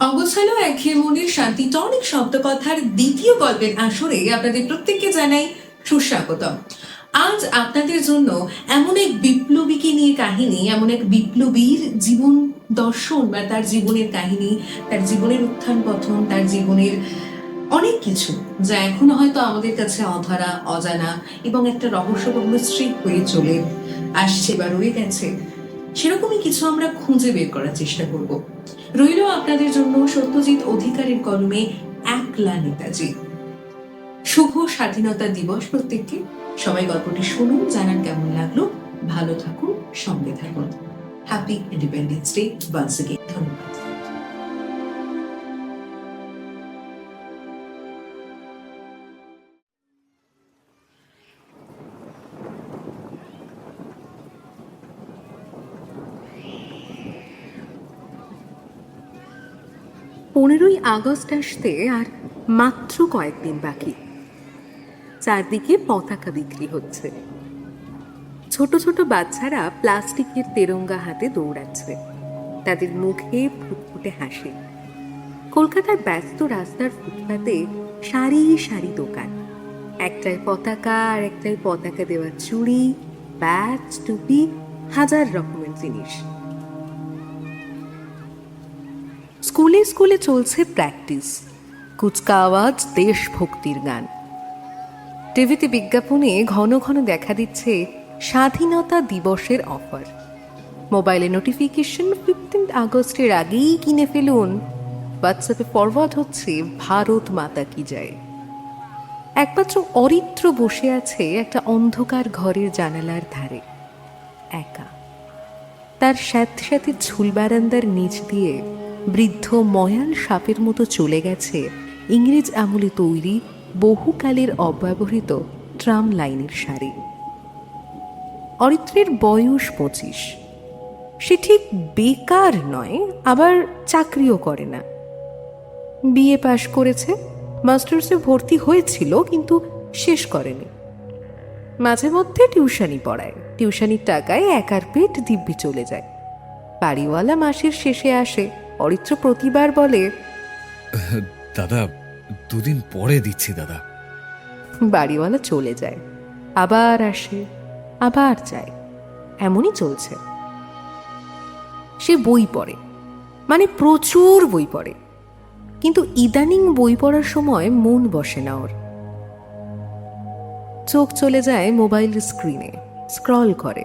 অগোছালো একঘেয়ে মনের শান্তি টনিক শব্দকথার দ্বিতীয় গল্পের আসরে আপনাদের প্রত্যেককে জানাই সুস্বাগতম। আজ আপনাদের জন্য এমন এক বিপ্লবীকে নিয়ে কাহিনী, এমন এক বিপ্লবীর জীবন দর্শন বা তার জীবনের কাহিনী, তার জীবনের উত্থান পতন, তার জীবনের অনেক কিছু যা এখনো হয়তো আমাদের কাছে অধরা, অজানা এবং একটা রহস্যময় মিস্ট্রি হয়ে চলে আসছে বা রয়ে গেছে। সেরকমই কিছু আমরা খুঁজে বের করার চেষ্টা করব। রইল আপনাদের জন্য সত্যজিৎ অধিকারীর কলমে একলা নেতাজি। শুভ স্বাধীনতা দিবস প্রত্যেককে। সবাই গল্পটি শুনুন, জানান কেমন লাগলো, ভালো থাকুন, সঙ্গে থাকুন। Happy independence day once again. ধন্যবাদ। 15ই আগস্ট আসতে আর মাত্র কয়েকদিন বাকি। চারদিকে পতাকা বিক্রি হচ্ছে, ছোট ছোট বাচ্চারা প্লাস্টিকের তেরঙ্গা হাতে দৌড়াচ্ছে, তাদের মুখে ফুটফুটে হাসি। কলকাতার ব্যস্ত রাস্তার ফুটপাতে সারি সারি দোকান, একটায় পতাকা আর একটায় পতাকা দেওয়া চুড়ি, ব্যাজ, টুপি, হাজার রকমের জিনিস। স্কুলে স্কুলে চলছে প্র্যাকটিস, কুচকাওয়াজ দেশভক্তির গান। টিভিতে বিজ্ঞাপনে ঘন ঘন দেখা দিচ্ছে স্বাধীনতা দিবসের অফার। মোবাইলে নোটিফিকেশন 15 আগস্টের আগেই কিনে ফেলুন। হোয়াটসঅ্যাপে ফরওয়ার্ড হচ্ছে ভারত মাতা কি জয়। একমাত্র অরিত্র বসে আছে একটা অন্ধকার ঘরের জানালার ধারে, একা। তার সাথে সাথে ঝুল বারান্দার নিচ দিয়ে বৃদ্ধ ময়াল সাপের মতো চলে গেছে ইংরেজ আমলে তৈরি বহুকালের অব্যবহৃত ট্রাম লাইনের সারি। অরিত্রের বয়স 25। সে ঠিক বেকার নয়, আবার চাকরিও করে না। বিএ পাশ করেছে, মাস্টার্সে ভর্তি হয়েছিল কিন্তু শেষ করেনি। মাঝে মধ্যে টিউশনি পড়ায়, টিউশনির টাকায় একার পেট দিব্যি চলে যায়। বাড়িওয়ালা মাসের শেষে আসে, অরিত্র প্রতিবার বলে, দাদা 2 দিন পরে দিচ্ছি দাদা। বাড়িওয়ালা চলে যায়, আবার আসে, আবার যায়, এমনই চলছে। সে বই পড়ে, মানে প্রচুর বই পড়ে, কিন্তু ইদানিং বই পড়ার সময় মন বসে না ওর। চোখ চলে যায় মোবাইল স্ক্রিনে, স্ক্রল করে।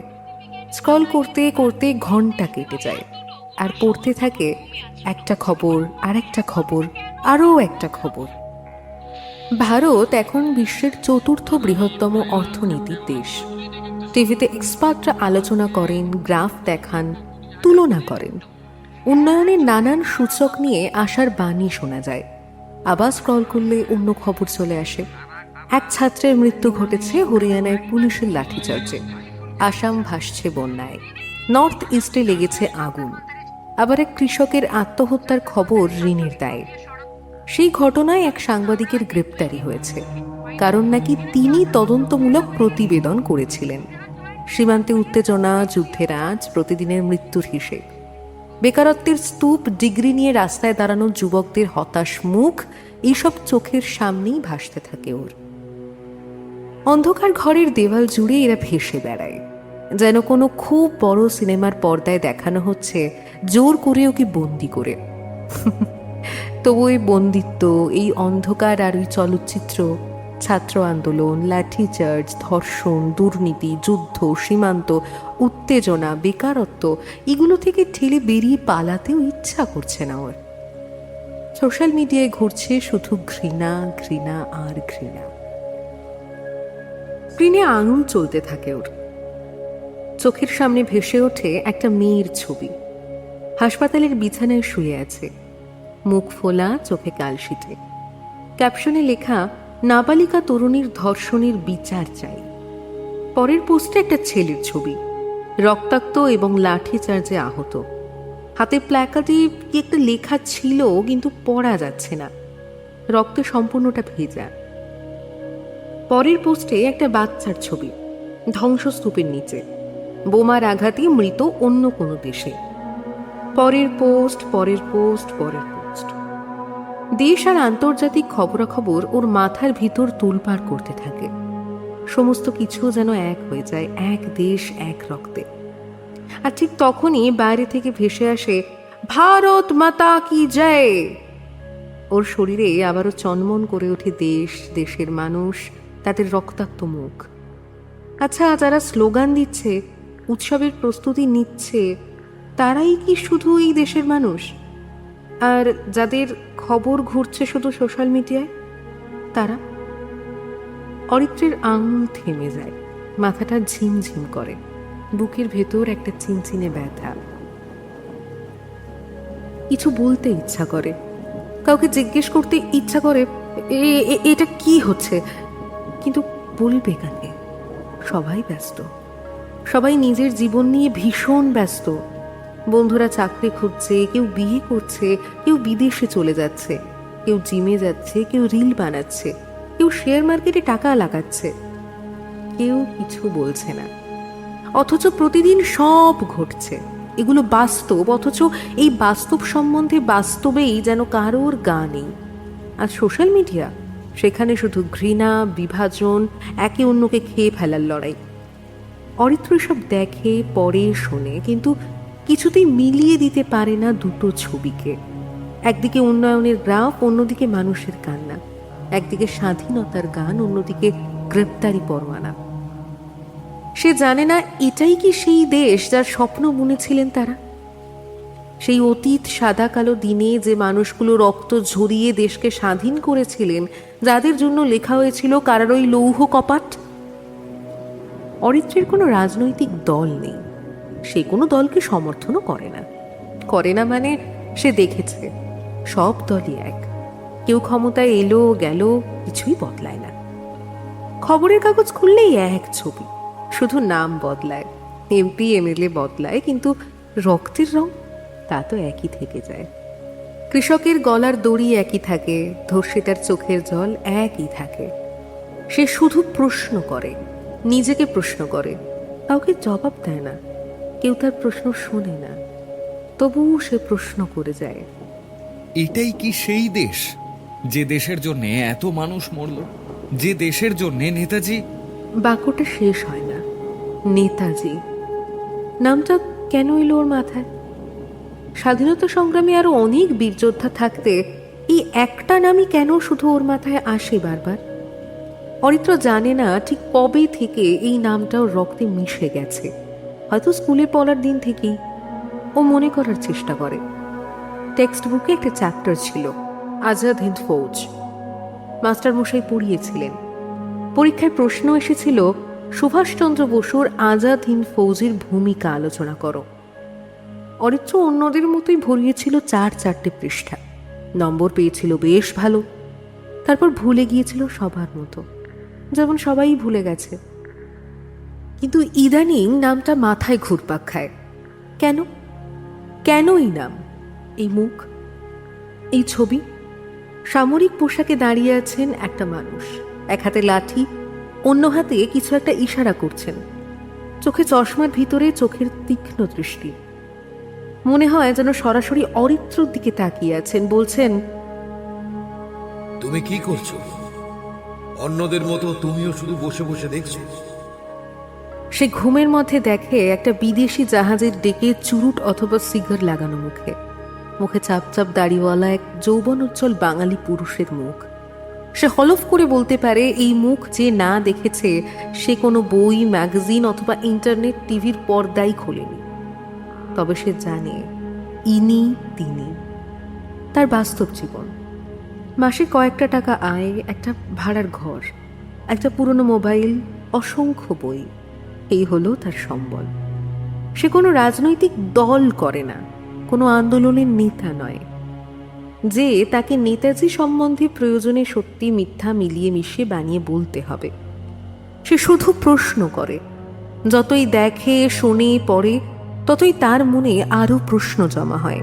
স্ক্রল করতে করতে ঘন্টা কেটে যায়, আর পড়তে থাকে একটা খবর, আরেকটা খবর, আরও একটা খবর। ভারত এখন বিশ্বের 4র্থ বৃহত্তম অর্থনীতির দেশ। টিভিতে এক্সপার্টরা আলোচনা করেন, গ্রাফ দেখান, তুলনা করেন। উন্নয়নের নানান সূচক নিয়ে আশার বাণী শোনা যায়। আবার স্ক্রল করলে অন্য খবর চলে আসে। এক ছাত্রের মৃত্যু ঘটেছে হরিয়ানায় পুলিশের লাঠিচার্জে। আসাম ভাসছে বন্যায়। নর্থ ইস্টে লেগেছে আগুন। আবার এক কৃষকের আত্মহত্যার খবর ঋণের দায়ে। সেই ঘটনায় এক সাংবাদিকের গ্রেপ্তারি হয়েছে, কারণ নাকি তিনি তদন্তমূলক প্রতিবেদন করেছিলেন। সীমান্তে উত্তেজনা, যুদ্ধের আঁচ, প্রতিদিনের মৃত্যুর হিসেব। বেকারত্বের স্তূপ, ডিগ্রি নিয়ে রাস্তায় দাঁড়ানো যুবকদের হতাশ মুখ, এইসব চোখের সামনেই ভাসতে থাকে ওর। অন্ধকার ঘরের দেওয়াল জুড়ে এরা ভেসে বেড়ায়, যেন কোনো খুব বড় সিনেমার পর্দায় দেখানো হচ্ছে জোর করে ওকে বন্দি করে। তবু এই বন্দিত্ব, এই অন্ধকার আর ওই চলচ্চিত্র, ছাত্র আন্দোলন, লাঠিচার্জ, ধর্ষণ, দুর্নীতি, যুদ্ধ, সীমান্ত, উত্তেজনা, বেকারত্ব, এগুলো থেকে ঠেলে বেরিয়ে পালাতেও ইচ্ছা করছে না ওর। সোশ্যাল মিডিয়ায় ঘুরছে শুধু ঘৃণা, ঘৃণা আর ঘৃণা। স্ক্রিনে আঙুল চলতে থাকে ওর। চোখের সামনে ভেসে ওঠে একটা মেয়ের ছবি। হাসপাতালের বিছানায় শুয়ে আছে, মুখ ফোলা, চোখে কালশিটে। ক্যাপশনে লেখা, নাবালিকা তরুণীর ধর্ষণের বিচার চাই। পরের পোস্টে একটা ছেলের ছবি, রক্তাক্ত এবং লাঠি চার্জে আহত। হাতে প্ল্যাকার্ডে কি একটা লেখা ছিল, কিন্তু পড়া যাচ্ছে না, রক্তে সম্পূর্ণটা ভেজা। পরের পোস্টে একটা বাচ্চার ছবি, ধ্বংসস্তূপের নিচে, বোমার আঘাতে মৃত অন্য কোনো দেশে। পরের পোস্ট, পরের পোস্ট, পরের পোস্ট। দেশ আর আন্তর্জাতিক খবরাখবর ওর মাথার ভিতর তোলপাড় করতে থাকে। সমস্ত কিছু যেন এক হয়ে যায়, এক দেশ এক রক্তে। আর ঠিক তখনই বাইরে থেকে ভেসে আসে ভারত মাতা কি জয়। ওর শরীরে আবারও চনমন করে ওঠে দেশ, দেশের মানুষ, তাদের রক্তাক্ত মুখ। আচ্ছা, যারা স্লোগান দিচ্ছে, উৎসবের প্রস্তুতি নিচ্ছে, তারাই কি শুধু এই দেশের মানুষ? আর যাদের খবর ঘুরছে শুধু সোশ্যাল মিডিয়ায়, তারা? অরিত্রের আঙুল থেমে যায়, মাথাটা ঝিমঝিম করে, বুকের ভেতর একটা চিনচিনে ব্যথা। কিছু বলতে ইচ্ছা করে, কাউকে জিজ্ঞেস করতে ইচ্ছা করে এটা কি হচ্ছে, কিন্তু বলবে কাকে? সবাই ব্যস্ত, সবাই নিজের জীবন নিয়ে ভীষণ ব্যস্ত। বন্ধুরা চাকরি খুঁজছে, কেউ বিয়ে করছে, কেউ বিদেশে চলে যাচ্ছে, কেউ জিমে যাচ্ছে, কেউ রিল বানাচ্ছে, কেউ শেয়ার মার্কেটে টাকা লাগাচ্ছে। কেউ কিছু বলছে না, অথচ প্রতিদিন সব ঘটছে। এগুলো বাস্তব, অথচ এই বাস্তব সম্বন্ধে বাস্তবেই যেন কারোর গা নেই। আর সোশ্যাল মিডিয়া, সেখানে শুধু ঘৃণা, বিভাজন, একে অন্যকে খেয়ে ফেলার লড়াই। অরিত্র সব দেখে, পড়ে, শোনে, কিন্তু কিছুতেই মিলিয়ে দিতে পারে না দুটো ছবিকে। একদিকে উন্নয়নের গ্রাফ, অন্যদিকে মানুষের কান্না। একদিকে স্বাধীনতার গান, অন্যদিকে গ্রেপ্তারি পরোয়ানা। সে জানে না এটাই কি সেই দেশ যার স্বপ্ন বুনেছিলেন তারা? সেই অতীত সাদা কালো দিনে যে মানুষগুলো রক্ত ঝরিয়ে দেশকে স্বাধীন করেছিলেন, যাদের জন্য লেখা হয়েছিল কারারই লৌহ কপাট। অরিত্রের কোনো রাজনৈতিক দল নেই, সে কোনো দলকে সমর্থনও করে না মানে সে দেখেছে সব দলই এক। কেউ ক্ষমতায় এলো গেল, কিছুই বদলায় না। খবরের কাগজ খুললেই এক ছবি, শুধু নাম বদলায়, এমপি এমএলএ বদলায়, কিন্তু রক্তের রং তা তো একই থেকে যায়। কৃষকের গলার দড়ি একই থাকে, ধর্ষিতার চোখের জল একই থাকে। সে শুধু প্রশ্ন করে, নিজেকে প্রশ্ন করে, কাউকে জবাব দেয় না, কেউ তার প্রশ্ন শোনে না, তবুও সে প্রশ্ন করে যায়। এটাই কি সেই দেশ যে দেশের জন্য এত মানুষ মরল, যে দেশের জন্য নেতাজি? বাক্যটা শেষ হয় না। নেতাজি নামটা কেন এলো ওর মাথায়? স্বাধীনতা সংগ্রামী আরো অনেক বীরযোদ্ধা থাকতে এই একটা নামই কেন শুধু ওর মাথায় আসে বারবার? অরিত্র জানে না ঠিক কবে থেকে এই নামটা ওর রক্তে মিশে গেছে। হয়তো স্কুলে পড়ার দিন থেকেই। ও মনে করার চেষ্টা করে। টেক্সট বুকে একটা চ্যাপ্টার ছিল, আজাদ হিন্দ ফৌজ। মাস্টার মশাই পড়িয়েছিলেন। পরীক্ষায় প্রশ্ন এসেছিল, সুভাষচন্দ্র বসুর আজাদ হিন্দ ফৌজের ভূমিকা আলোচনা করো। অরিত্র অন্যদের মতোই ভরিয়েছিল 4 পৃষ্ঠা। নম্বর পেয়েছিল বেশ ভালো। তারপর ভুলে গিয়েছিল সবার মতো, যেমন সবাই ভুলে গেছে। কিন্তু ইদানিং নামটা মাথায় ঘুরপাক খায়। কেন? কেন এই নাম, এই মুখ, এই ছবি? সামরিক পোশাকে দাঁড়িয়ে আছেন একটা মানুষ, এক হাতে লাঠি, অন্য হাতে কিছু একটা ইশারা করছেন। চোখে চশমার ভিতরে চোখের তীক্ষ্ণ দৃষ্টি। মনে হয় যেন সরাসরি অরিত্রর দিকে তাকিয়ে আছেন, বলছেন, তুমি কি করছো? অন্যদের মতো তুমিও শুধু বসে বসে দেখছো? সে ঘুমের মধ্যে দেখে একটা বিদেশি জাহাজের ডেকে চুরুট অথবা সিগার লাগানো মুখে, মুখে চাপ চাপ দাড়িওয়ালা এক যৌবনোজ্জ্বল বাঙালি পুরুষের মুখ। সে হলফ করে বলতে পারে এই মুখ যে না দেখেছে সে কোনো বই, ম্যাগাজিন অথবা ইন্টারনেট, টিভির পর্দাই খোলেনি। তবে সে জানে ইনি তিনি, তার বাস্তব জীবন। মাসে কয়েকটা টাকা আয়, একটা ভাড়ার ঘর, একটা পুরনো মোবাইল, অসংখ্য বই, এই হলো তার সম্বল। সে কোনো রাজনৈতিক দল করে না, কোনো আন্দোলনের নেতা নয় যে তাকে নেতাজি সম্বন্ধে প্রয়োজনে সত্যি মিথ্যা মিলিয়ে মিশিয়ে বানিয়ে বলতে হবে। সে শুধু প্রশ্ন করে। যতই দেখে, শোনে, পড়ে, ততই তার মনে আরো প্রশ্ন জমা হয়।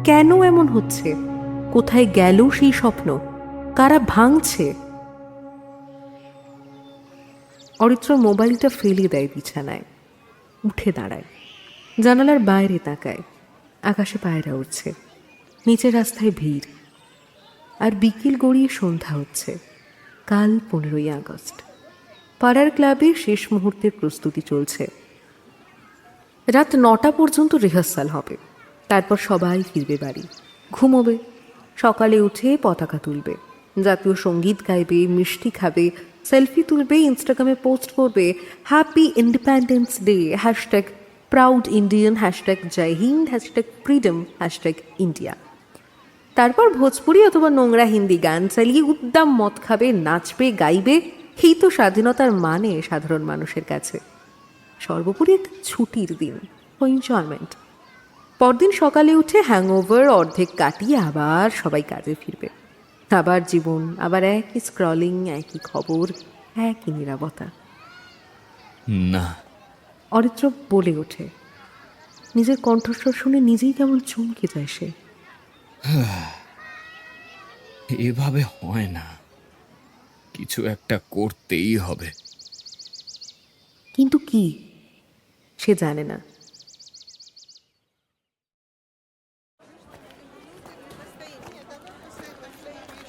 কেন এমন হচ্ছে? কোথায় গেল সেই স্বপ্ন? কারা ভাঙছে? অরিত্র মোবাইলটা ফেলে দেয় বিছানায়, উঠে দাঁড়ায়, জানালার বাইরে তাকায়। আকাশে পায়রা উঠছে, নিচের রাস্তায় ভিড়। আর বিকেল গড়িয়ে সন্ধ্যা হচ্ছে। কাল 15ই আগস্ট। পাড়ার ক্লাবে শেষ মুহূর্তের প্রস্তুতি চলছে। রাত 9টা পর্যন্ত রিহার্সাল হবে, তারপর সবাই ফিরবে বাড়ি, ঘুমোবে। সকালে উঠে পতাকা তুলবে, জাতীয় সঙ্গীত গাইবে, মিষ্টি খাবে, সেলফি তুলবে, ইনস্টাগ্রামে পোস্ট করবে happy independence day, hashtag proud Indian, hashtag Jai Hind, hashtag freedom, hashtag India. তারপর ভোজপুরি অথবা নোংরা হিন্দি গান চালিয়ে উদ্দাম মদ খাবে, নাচবে, গাইবে। এই তো স্বাধীনতার মানে সাধারণ মানুষের কাছে। সর্বোপরি একটা ছুটির দিন, এনজয়মেন্ট। পরদিন সকালে উঠে হ্যাংওভার অর্ধেক কাটিয়ে আবার সবাই কাজে ফিরবে। আবার জীবন, আবার একই স্ক্রলিং, একই খবর, একই নীরবতা। না, অরিত্র বলে ওঠে। নিজের কণ্ঠস্বর শুনে নিজেই কেমন চমকে যায় সে। এভাবে হয় না, কিছু একটা করতেই হবে। কিন্তু কি সে জানে না।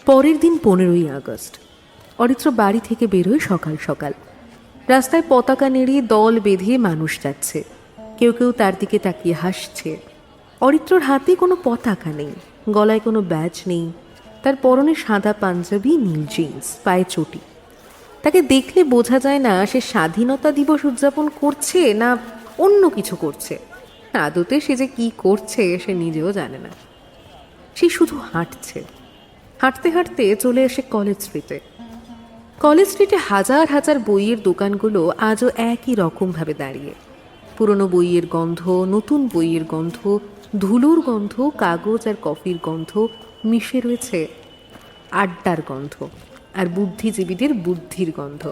পরের দিন 15ই আগস্ট। অরিত্র বাড়ি থেকে বেরোয় সকাল সকাল। রাস্তায় পতাকা নেড়ে দল বেঁধে মানুষ যাচ্ছে, কেউ কেউ তার দিকে তাকিয়ে হাসছে। অরিত্রর হাতে কোনো পতাকা নেই, গলায় কোনো ব্যাজ নেই, তার পরনে সাদা পাঞ্জাবি, নীল জিন্স, পায়ে চটি। তাকে দেখলে বোঝা যায় না সে স্বাধীনতা দিবস উদযাপন করছে না অন্য কিছু করছে। আদতে সে যে কি করছে সে নিজেও জানে না। সে শুধু হাঁটছে। হাঁটতে হাঁটতে চলে আসে কলেজ স্ট্রিটে। কলেজ স্ট্রিটে হাজার হাজার বইয়ের দোকানগুলো আজও একই রকমভাবে দাঁড়িয়ে। পুরনো বইয়ের গন্ধ, নতুন বইয়ের গন্ধ, ধুলোর গন্ধ, কাগজ আর কফির গন্ধ মিশে রয়েছে আড্ডার গন্ধ আর বুদ্ধিজীবীদের বুদ্ধির গন্ধ।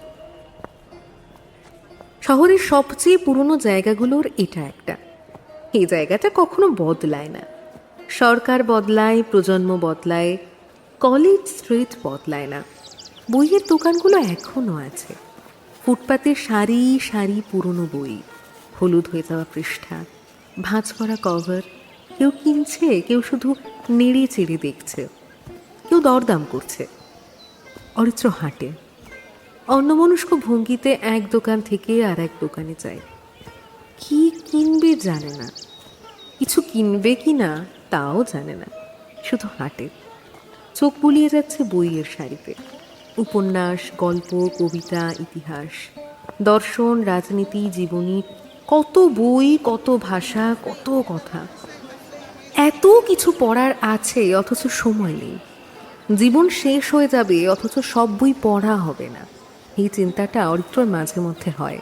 শহরের সবচেয়ে পুরনো জায়গাগুলোর এটা একটা। এই জায়গাটা কখনো বদলায় না। সরকার বদলায়, প্রজন্ম বদলায়, কলেজ স্ট্রিট বদলায় না। বইয়ের দোকানগুলো এখনও আছে। ফুটপাতে সারি সারি পুরনো বই, হলুদ হয়ে যাওয়া পৃষ্ঠা, ভাঁজ করা কভার। কেউ কিনছে, কেউ শুধু নেড়ে চেড়ে দেখছে, কেউ দরদাম করছে। অরিত্র হাঁটে, অন্যমনস্ক ভঙ্গিতে এক দোকান থেকে আর এক দোকানে যায়। কি কিনবে জানে না, কিছু কিনবে কি না তাও জানে না, শুধু হাঁটে। চোখ বুলিয়ে যাচ্ছে বইয়ের সারিতে। উপন্যাস, গল্প, কবিতা, ইতিহাস, দর্শন, রাজনীতি, জীবনী, কত বই, কত ভাষা, কত কথা। এত কিছু পড়ার আছে অথচ সময় নেই। জীবন শেষ হয়ে যাবে অথচ সব বই পড়া হবে না। এই চিন্তাটা অরিত্রর মাঝে মধ্যে হয়,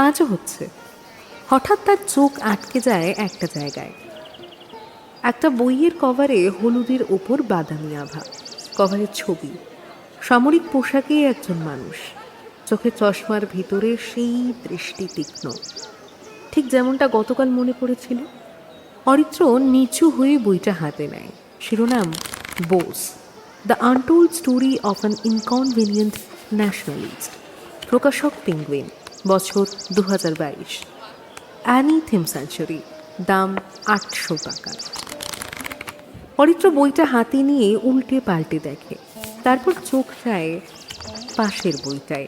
আজও হচ্ছে। হঠাৎ তার চোখ আটকে যায় একটা জায়গায়। একটা বইয়ের কভারে হলুদের ওপর বাদামি আভা, কভারের ছবি, সামরিক পোশাকে একজন মানুষ, চোখে চশমার ভিতরে সেই দৃষ্টি তীক্ষ্ণ, ঠিক যেমনটা গতকাল মনে পড়েছিল। অরিত্র নিচু হয়ে বইটা হাতে নেয়। শিরোনাম Bose, the untold story of an inconvenient nationalist. প্রকাশক পেঙ্গুইন, বছর 2022। অ্যানি থিম সেঞ্চুরি, দাম 800 টাকা। অরিত্র বইটা হাতে নিয়ে উল্টে পাল্টে দেখে, তারপর চোখ যায় পাশের বইটায়।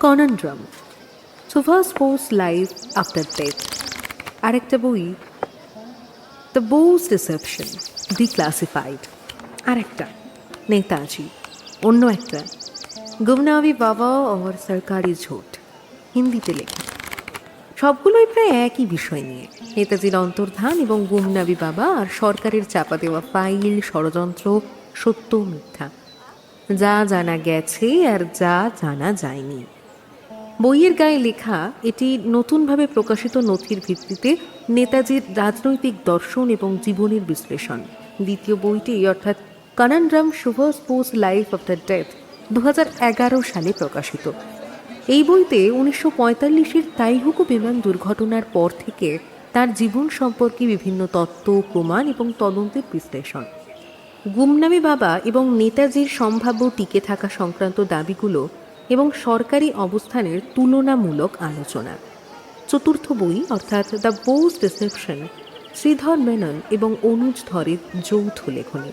Conundrum, Subhas Bose life after death. আরেকটা বই, দ্য বোস ডিসেপশন ডিক্লাসিফাইড। আরেকটা নেতাজি। অন্য একটা গুমনামি বাবা और সরকারি ঝোট, হিন্দিতে লেখা। সবগুলোই প্রায় একই বিষয় নিয়ে, নেতাজির অন্তর্ধান এবং গুমনাবি বাবা আর সরকারের চাপা দেওয়া ফাইল, ষড়যন্ত্র, সত্য মিথ্যা, যা জানা গেছে আর যা জানা যায়নি। বইয়ের গায়ে লেখা এটি নতুনভাবে প্রকাশিত নথির ভিত্তিতে নেতাজির রাজনৈতিক দর্শন এবং জীবনের বিশ্লেষণ। দ্বিতীয় বইটি অর্থাৎ conundrum Subhas Bose life after death 2011 সালে প্রকাশিত। এই বইতে 1945-এর তাইহুকু বিমান দুর্ঘটনার পর থেকে তার জীবন সম্পর্কে বিভিন্ন তত্ত্ব, প্রমাণ এবং তদন্তের বিশ্লেষণ। গুমনামি বাবা এবং নেতাজির সম্ভাব্য টিকে থাকা সংক্রান্ত দাবিগুলো এবং সরকারি অবস্থানের তুলনামূলক আলোচনা। চতুর্থ বই অর্থাৎ দ্য বোস ডিসেপশন শ্রীধর মেনন এবং অনুজ ধরের যৌথ লেখনী।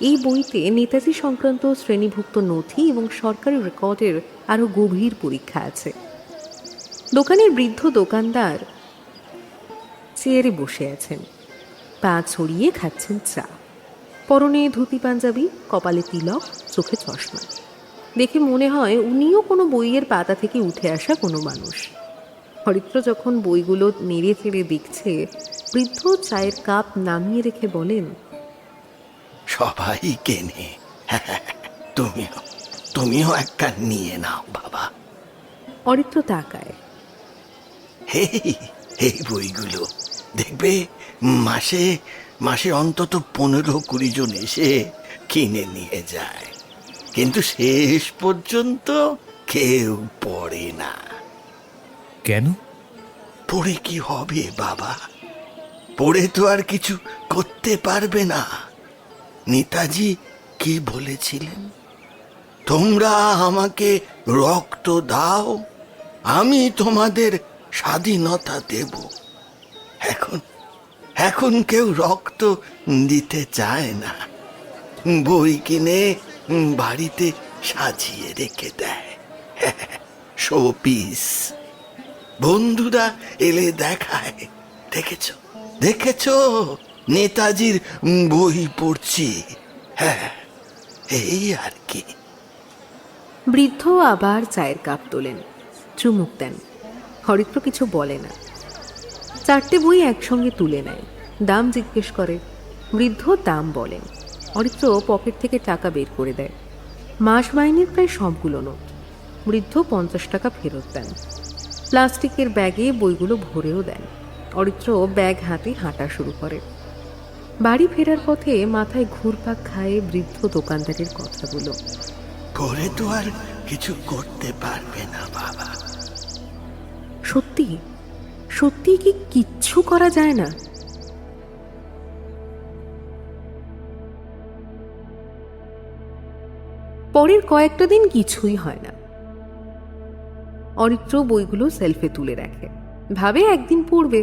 এই বইতে নেতাজি সংক্রান্ত শ্রেণীভুক্ত নথি এবং সরকারি রেকর্ডের আরও গভীর পরীক্ষা আছে। দোকানের বৃদ্ধ দোকানদার চেয়ারে বসে আছেন, পা ছড়িয়ে খাচ্ছেন চা। পরনে ধুতি পাঞ্জাবি, কপালে তিলক, চোখে চশমা। দেখে মনে হয় উনিও কোনো বইয়ের পাতা থেকে উঠে আসা কোনো মানুষ। হরিত্র যখন বইগুলো নেড়ে চেড়ে দেখছে, বৃদ্ধ চায়ের কাপ নামিয়ে রেখে বলেন, সবাই কেনে, তুমিও তুমিও একটা নিয়ে নাও বাবা। হরিত্র তাকায়। এই বইগুলো দেখবে মাসে মাসে অন্তত 15-20 জন এসে কিনে নিয়ে যায়, কিন্তু শেষ পর্যন্ত কেউ পড়ে না। কেন? পড়ে কি হবে বাবা? পড়ে তো আর কিছু করতে পারবে না। নেতাজি কি বলেছিলেন? তোমরা আমাকে রক্ত দাও, আমি তোমাদের স্বাধীনতা দেব। এখন এখন কেউ রক্ত দিতে চায় না, বই কিনে বাড়িতে সাজিয়ে রেখে দেয়, শোপিস। বন্ধুরা এলে দেখায়, দেখেছ দেখেছ নেতাজির বই পড়ছি। হ্যাঁ, এই আর কি। বৃদ্ধ আবার চায়ের কাপ তোলেন, চুমুক দেন। হরিত্র কিছু বলে না। 4টে বই একসঙ্গে তুলে নেয়, দাম জিজ্ঞেস করে। বৃদ্ধ দাম বলেন। হরিত্র পকেট থেকে টাকা বের করে দেয়। মাস মাইনের প্রায় সবগুলো নোট। বৃদ্ধ 50 টাকা ফেরত দেন। প্লাস্টিকের ব্যাগে বইগুলো ভরেও দেন। হরিত্র ব্যাগ হাতে হাঁটা শুরু করে। বাড়ি ফেরার পথে মাথায় ঘুরপাক খায় বৃদ্ধ দোকানদারের কথাগুলো। পরে তো আর কিছু করতে পারবে না বাবা। সত্যি সত্যি কি কিচ্ছু করা যায় না? পরের কয়েকটা দিন কিছুই হয় না। অরিত্র বইগুলো সেলফে তুলে রাখে, ভাবে একদিন পড়বে।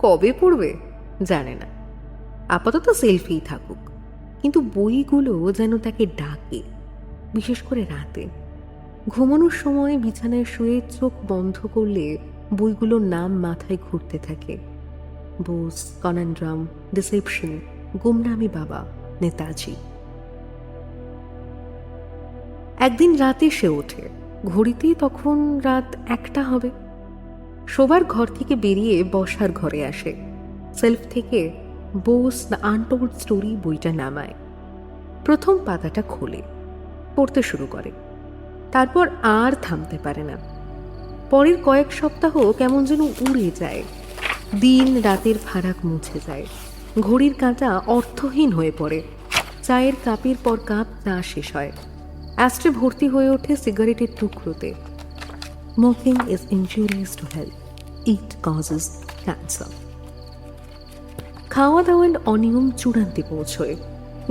কবে পড়বে জানে না, আপাতত সেলফিই থাকুক। কিন্তু বইগুলো যেন তাকে ডাকে, বিশেষ করে রাতে। ঘুমানোর সময় বিছানায় শুয়ে চোখ বন্ধ করলে বইগুলোর নাম মাথায় ঘুরতে থাকে। বোস, কনন্ড্রাম, ডিসেপশন, গুমনামি বাবা, নেতাজি। একদিন রাতে সে ওঠে, ঘড়িতে তখন রাত 1টা হবে। শোবার ঘর থেকে বেরিয়ে বসার ঘরে আসে, সেলফ থেকে বোস দ্য আনটোল্ড স্টোরি বইটা নামায়। প্রথম পাতাটা খোলে, পড়তে শুরু করে। তারপর আর থামতে পারে না। পরের কয়েক সপ্তাহ কেমন যেন উড়ে যায়। দিন রাতের ফারাক মুছে যায়। ঘড়ির কাঁটা অর্থহীন হয়ে পড়ে। চায়ের কাপের পর কাপ চা শেষ হয়। অ্যাস্ট্রে ভর্তি হয়ে ওঠে সিগারেটের টুকরোতে। Smoking is injurious to health, it causes cancer. খাওয়া দাওয়ার অনিয়ম চূড়ান্তে পৌঁছয়।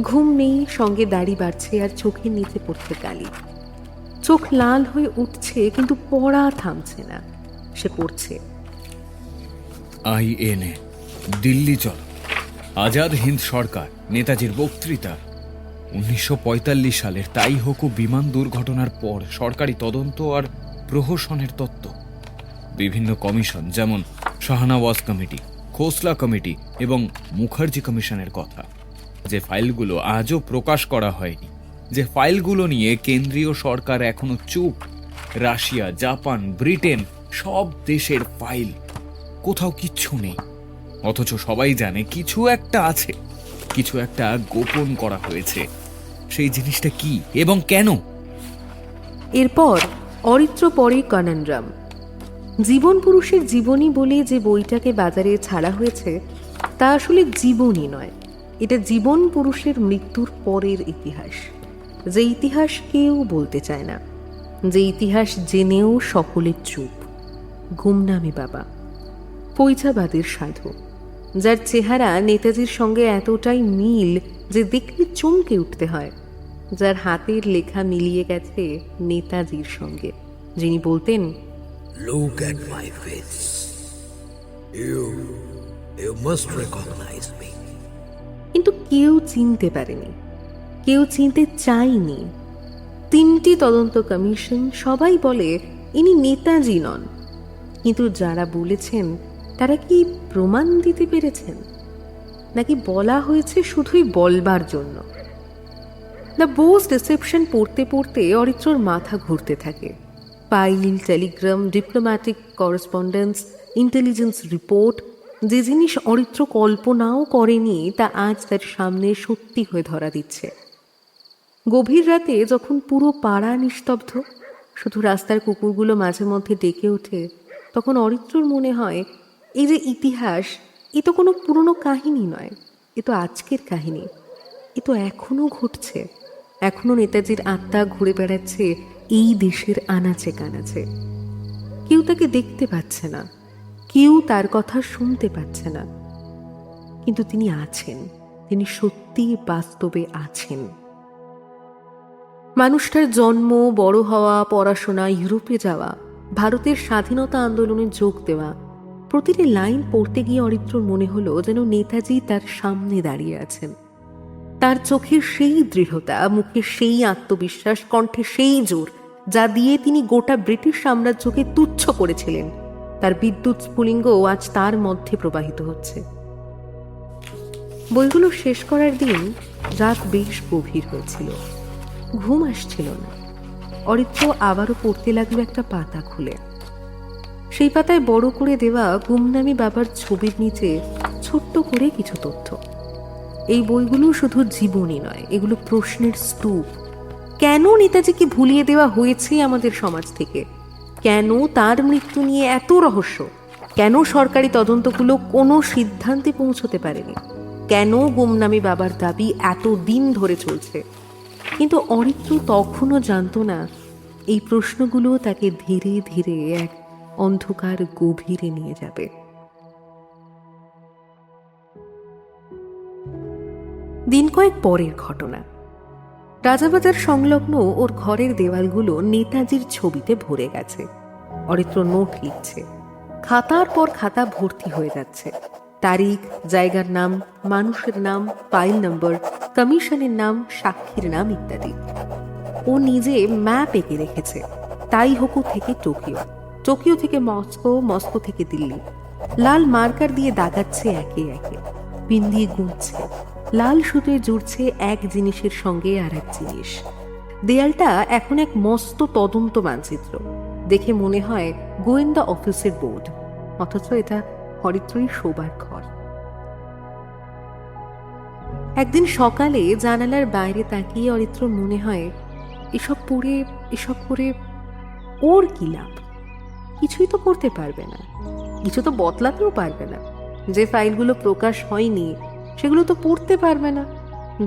ঘুম নেই, সঙ্গে দাড়ি বাড়ছে আর চোখের নিচে পড়ছে কালি। চোখ লাল হয়ে উঠছে, কিন্তু পড়া থামছে না। সে পড়ছে, INA দিল্লি চলো, আজাদ হিন্দ সরকার, নেতাজির বক্তৃতা। 1945 সালের তাই হোক বিমান দুর্ঘটনার পর সরকারি তদন্ত আর প্রহসনের তত্ত্ব। বিভিন্ন কমিশন, যেমন শাহনওয়াজ কমিটি, খোসলা কমিটি এবং মুখার্জি কমিশনের কথা, যে ফাইলগুলো আজও প্রকাশ করা হয়নি, যে ফাইলগুলো নিয়ে কেন্দ্রীয় সরকার এখনো চুপ। রাশিয়া, জাপান, ব্রিটেন, সব দেশের ফাইল, কোথাও কিচ্ছু নেই। অথচ সবাই জানে কিছু একটা আছে, কিছু একটা গোপন করা হয়েছে। সেই জিনিসটা কি এবং কেন? এরপর অরিত্র পরে কনন্ড্রাম। জীবন পুরুষের জীবনী বলে যে বইটাকে বাজারে ছাড়া হয়েছে, তা আসলে জীবনী নয়। এটা জীবন পুরুষের মৃত্যুর পরের ইতিহাস, যে ইতিহাস কেউ বলতে চায় না, যে ইতিহাস জেনেও সকলের চুপ। গুমনামি বাবা, পৈচাবাদের সাধু, যার চেহারা নেতাজির সঙ্গে এতটাই মিল যে দেখলে চমকে উঠতে হয়, যার হাতের লেখা মিলিয়ে গেছে নেতাজির সঙ্গে, যিনি বলতেন, Look at my face. You must recognize me. কিন্তু কেউ চিনতে পারেনি, কেউ চিনতে চায়নি। 3টি তদন্ত কমিশন সবাই বলে ইনি নেতাজি নন, কিন্তু যারা বলেছেন তারা কি প্রমাণ দিতে পেরেছেন, নাকি বলা হয়েছে শুধুই বলবার জন্য? দ্য বোস রিসেপশন পড়তে পড়তে অরিত্রর মাথা ঘুরতে থাকে। File, Telegram, diplomatic correspondence, intelligence report, যে জিনিস অরিত্র কল্পনাও করেনি তা আজ তার সামনে সত্যি হয়ে ধরা দিচ্ছে। গভীর রাতে যখন পুরো পাড়া নিস্তব্ধ, শুধু রাস্তার কুকুরগুলো মাঝে মধ্যে ডেকে ওঠে, তখন অরিত্রর মনে হয় এই যে ইতিহাস, এ তো কোনো পুরনো কাহিনী নয়, এ তো আজকের কাহিনী, এ তো এখনো ঘটছে। এখনো নেতাজির আত্মা ঘুরে বেড়াচ্ছে এই দেশের আনাচে কানাচে। কেউ তাকে দেখতে পাচ্ছে না, কেউ তার কথা শুনতে পাচ্ছে না, কিন্তু তিনি আছেন, তিনি সত্যি বাস্তবে আছেন। মানুষটার জন্ম, বড় হওয়া, পড়াশোনা, ইউরোপে যাওয়া, ভারতের স্বাধীনতা আন্দোলনে যোগ দেওয়া, প্রতিটি লাইন পড়তে গিয়ে অরিত্রর মনে হলো যেন নেতাজি তার সামনে দাঁড়িয়ে আছেন। তার চোখের সেই দৃঢ়তা, মুখে সেই আত্মবিশ্বাস, কণ্ঠে সেই জোর যা দিয়ে তিনি গোটা ব্রিটিশ সাম্রাজ্যকে তুচ্ছ করেছিলেন, তার বিদ্যুৎ স্ফুলিঙ্গ আজ তার মধ্যে প্রবাহিত হচ্ছে। বইগুলো শেষ করার দিন রাত বেশ গভীর হয়েছিল, ঘুম আসছিল না। অরিত্র আবারও পড়তে লাগলো একটা পাতা খুলে। সেই পাতায় বড় করে দেওয়া গুমনামি বাবার ছবির নিচে ছোট্ট করে কিছু তথ্য। এই বইগুলো শুধু জীবনী নয়, এগুলো প্রশ্নের স্তূপ। কেন নেতাজিকে ভুলিয়ে দেওয়া হয়েছে আমাদের সমাজ থেকে? কেন তার মৃত্যু নিয়ে এত রহস্য? কেন সরকারি তদন্তগুলো কোনো সিদ্ধান্তে পৌঁছতে পারেনি? কেন গুমনামি বাবার দাবি এত দিন ধরে চলছে? কিন্তু অরিত্র তখনও জানতো না এই প্রশ্নগুলো তাকে ধীরে ধীরে এক অন্ধকার গভীরে নিয়ে যাবে। দিন কয়েক পরের ঘটনা। রাজাবাজার সংলগ্ন ওর ঘরের দেওয়ালগুলো নেতাজির ছবিতে ভরে গেছে। অরিত্র নোট লিখছে, খাতার পর খাতা ভর্তি হয়ে যাচ্ছে। তারিখ, জায়গার নাম, মানুষের নাম, ফাইল নম্বর, কমিশনের নাম, সাক্ষীর নাম ইত্যাদি। ও নিজে ম্যাপ এঁকে রেখেছে। তাইহোকু থেকে টোকিও, টোকিও থেকে মস্কো, মস্কো থেকে দিল্লি। লাল মার্কার দিয়ে দাগাচ্ছে একে একে, পিন দিয়ে গুঁজছে, লাল সুতোয় জুড়ছে এক জিনিসের সঙ্গে আর এক জিনিস। দেয়ালটা এখন এক মস্ত তদন্ত মানচিত্র। দেখে মনে হয় গোয়েন্দা অফিসের বোর্ড, অথচ এটা অরিত্রই শোবার ঘর। একদিন সকালে জানালার বাইরে তাকিয়ে অরিত্র মনে হয় এসব পড়ে, এসব করে ওর কি লাভ? কিছুই তো করতে পারবে না, কিছু তো বদলাতেও পারবে না। যে ফাইলগুলো প্রকাশ হয়নি সেগুলো তো পড়তে পারবে না,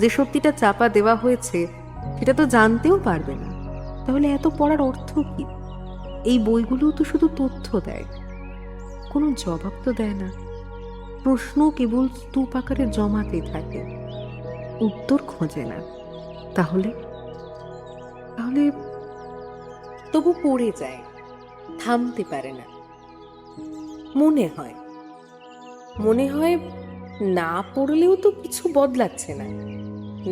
যে সত্যিটা চাপা দেওয়া হয়েছে সেটা তো জানতেও পারবে না। তাহলে এত পড়ার অর্থ কি? এই বইগুলো তো শুধু তথ্য দেয়, কোনো জবাব তো দেয় না। প্রশ্ন কেবল স্তূপ আকারে জমাতে থাকে, উত্তর খোঁজে না। তাহলে তাহলে তবু পড়ে যায়, থামতে পারে না। মনে হয় না পড়লেও তো কিছু বদলাচ্ছে না,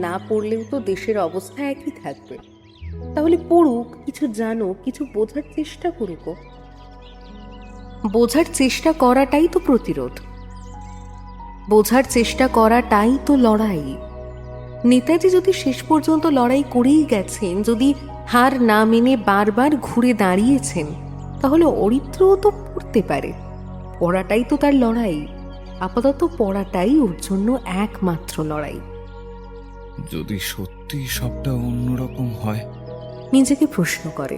না পড়লেও তো দেশের অবস্থা একই থাকবে। তাহলে পড়ুক, কিছু জানুক, কিছু বোঝার চেষ্টা করুক। বোঝার চেষ্টা করাটাই তো প্রতিরোধ, বোঝার চেষ্টা করাটাই তো লড়াই। নেতাজি যদি শেষ পর্যন্ত লড়াই করেই গেছেন, যদি হার না মেনে বারবার ঘুরে দাঁড়িয়েছেন, তাহলে অরিত্রও তো পড়তে পারে। পড়াটাই তো তার লড়াই। আপাতত পড়াটাই ওর জন্য একমাত্র লড়াই। যদি সত্যি সবটা অন্যরকম হয়, নিজেকে প্রশ্ন করে।